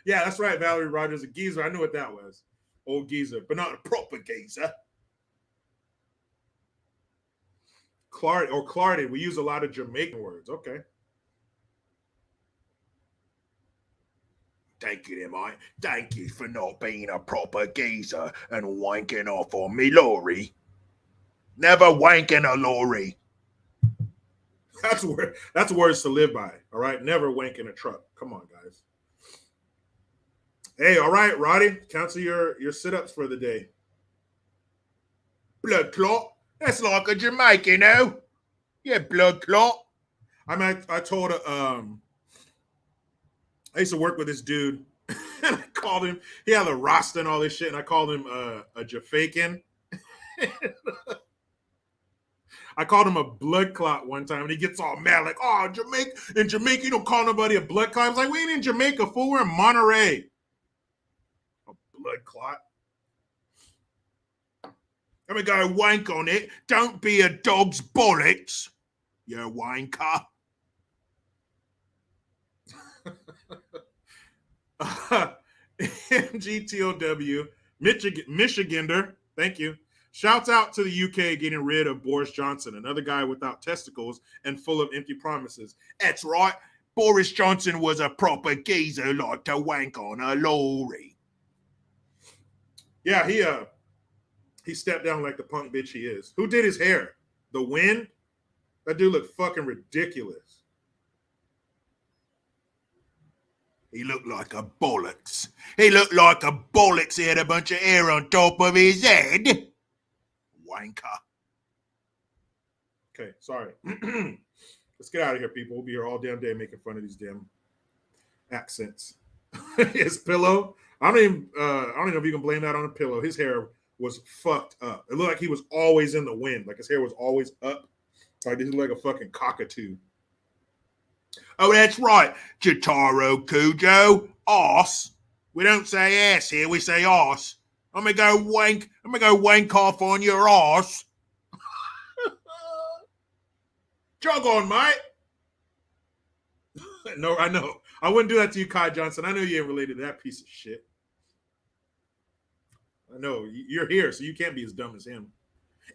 Yeah, that's right, Valerie Rogers, a geezer. I knew what that was. Old geezer, but not a proper geezer. Clarity. We use a lot of Jamaican words. Okay. Thank you, mate. Thank you for not being a proper geezer and wanking off on me lorry. Never wanking a lorry. That's words to live by. All right, never wank in a truck. Come on, guys. Hey, all right, Roddy, cancel your sit-ups for the day. Blood clot. That's like a Jamaican, you know? Yeah, blood clot. I mean, I told I used to work with this dude, and I called him. He had a Rasta and all this shit, and I called him a Jafakin. I called him a blood clot one time, and he gets all mad, like, "Oh, in Jamaica, you don't call nobody a blood clot." I was like, "We ain't in Jamaica, fool. We're in Monterey." A blood clot. I'm gonna go wank on it. Don't be a dog's bollocks, you wanker. MGTOW, Michigander, thank you. Shouts out to the UK getting rid of Boris Johnson, another guy without testicles and full of empty promises. That's right. Boris Johnson was a proper geezer who liked to wank on a lorry. Yeah, he stepped down like the punk bitch he is. Who did his hair? The Wind? That dude looked fucking ridiculous. He looked like a bollocks. He looked like a bollocks. He had a bunch of hair on top of his head. Wanker. Okay, sorry. Let's get out of here, people. We'll be here all damn day making fun of these damn accents. His pillow. I don't even know if you can blame that on a pillow. His hair was fucked up. It looked like he was always in the wind. Like his hair was always up. Like he looked like a fucking cockatoo. Oh, that's right, Jotaro Kujo. Arse. We don't say ass here, we say arse. I'm gonna go wank off on your arse. Jog on, mate. No, I know. I wouldn't do that to you, Kai Johnson. I know you ain't related to that piece of shit. I know. You're here, so you can't be as dumb as him.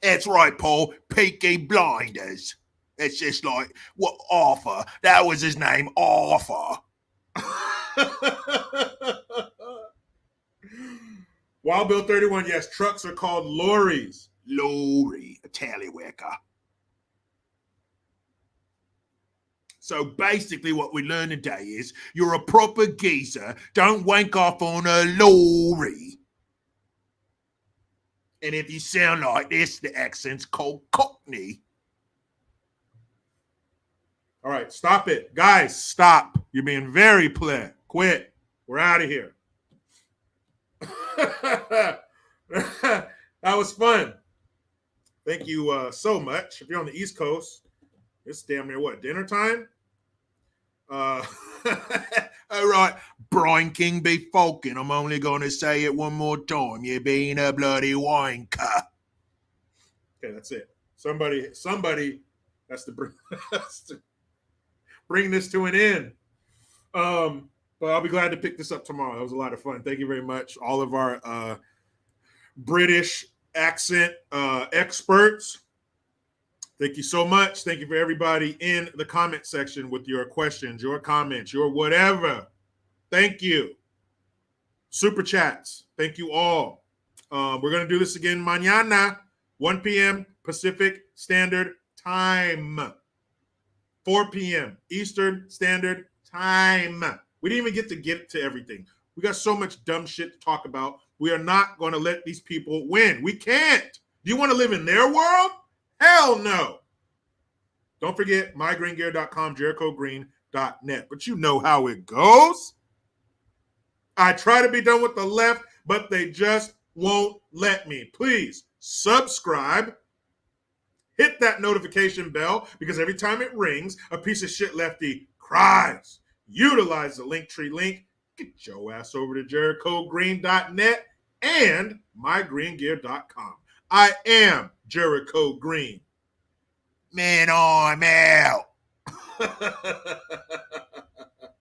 That's right, Paul. Peaky Blinders. It's just like, what, Arthur? That was his name, Arthur. Wild Bill 31, yes, trucks are called lorries. Lorry, a tallywacker. So basically what we learned today is you're a proper geezer. Don't wank off on a lorry. And if you sound like this, the accent's called Cockney. All right, stop it. Guys, stop. You're being very play. Quit. We're out of here. That was fun. Thank you so much. If you're on the East Coast, it's damn near what, dinner time? All right, Brian King be falking. I'm only going to say it one more time. You're being a bloody wanker. Okay, that's it. Somebody has to bring this to an end. But I'll be glad to pick this up tomorrow. It was a lot of fun. Thank you very much, all of our British accent experts. Thank you so much. Thank you for everybody in the comment section with your questions, your comments, your whatever. Thank you. Super chats. Thank you all. We're going to do this again mañana, 1 p.m. Pacific Standard Time, 4 p.m. Eastern Standard Time. We didn't even get to everything. We got so much dumb shit to talk about. We are not going to let these people win. We can't. Do you want to live in their world? Hell no. Don't forget mygreengear.com, JerichoGreen.net. But you know how it goes. I try to be done with the left, but they just won't let me. Please subscribe. Hit that notification bell because every time it rings, a piece of shit lefty cries. Utilize the Linktree link. Get your ass over to JerichoGreen.net and mygreengear.com. I am Jericho Green. Man, I'm out.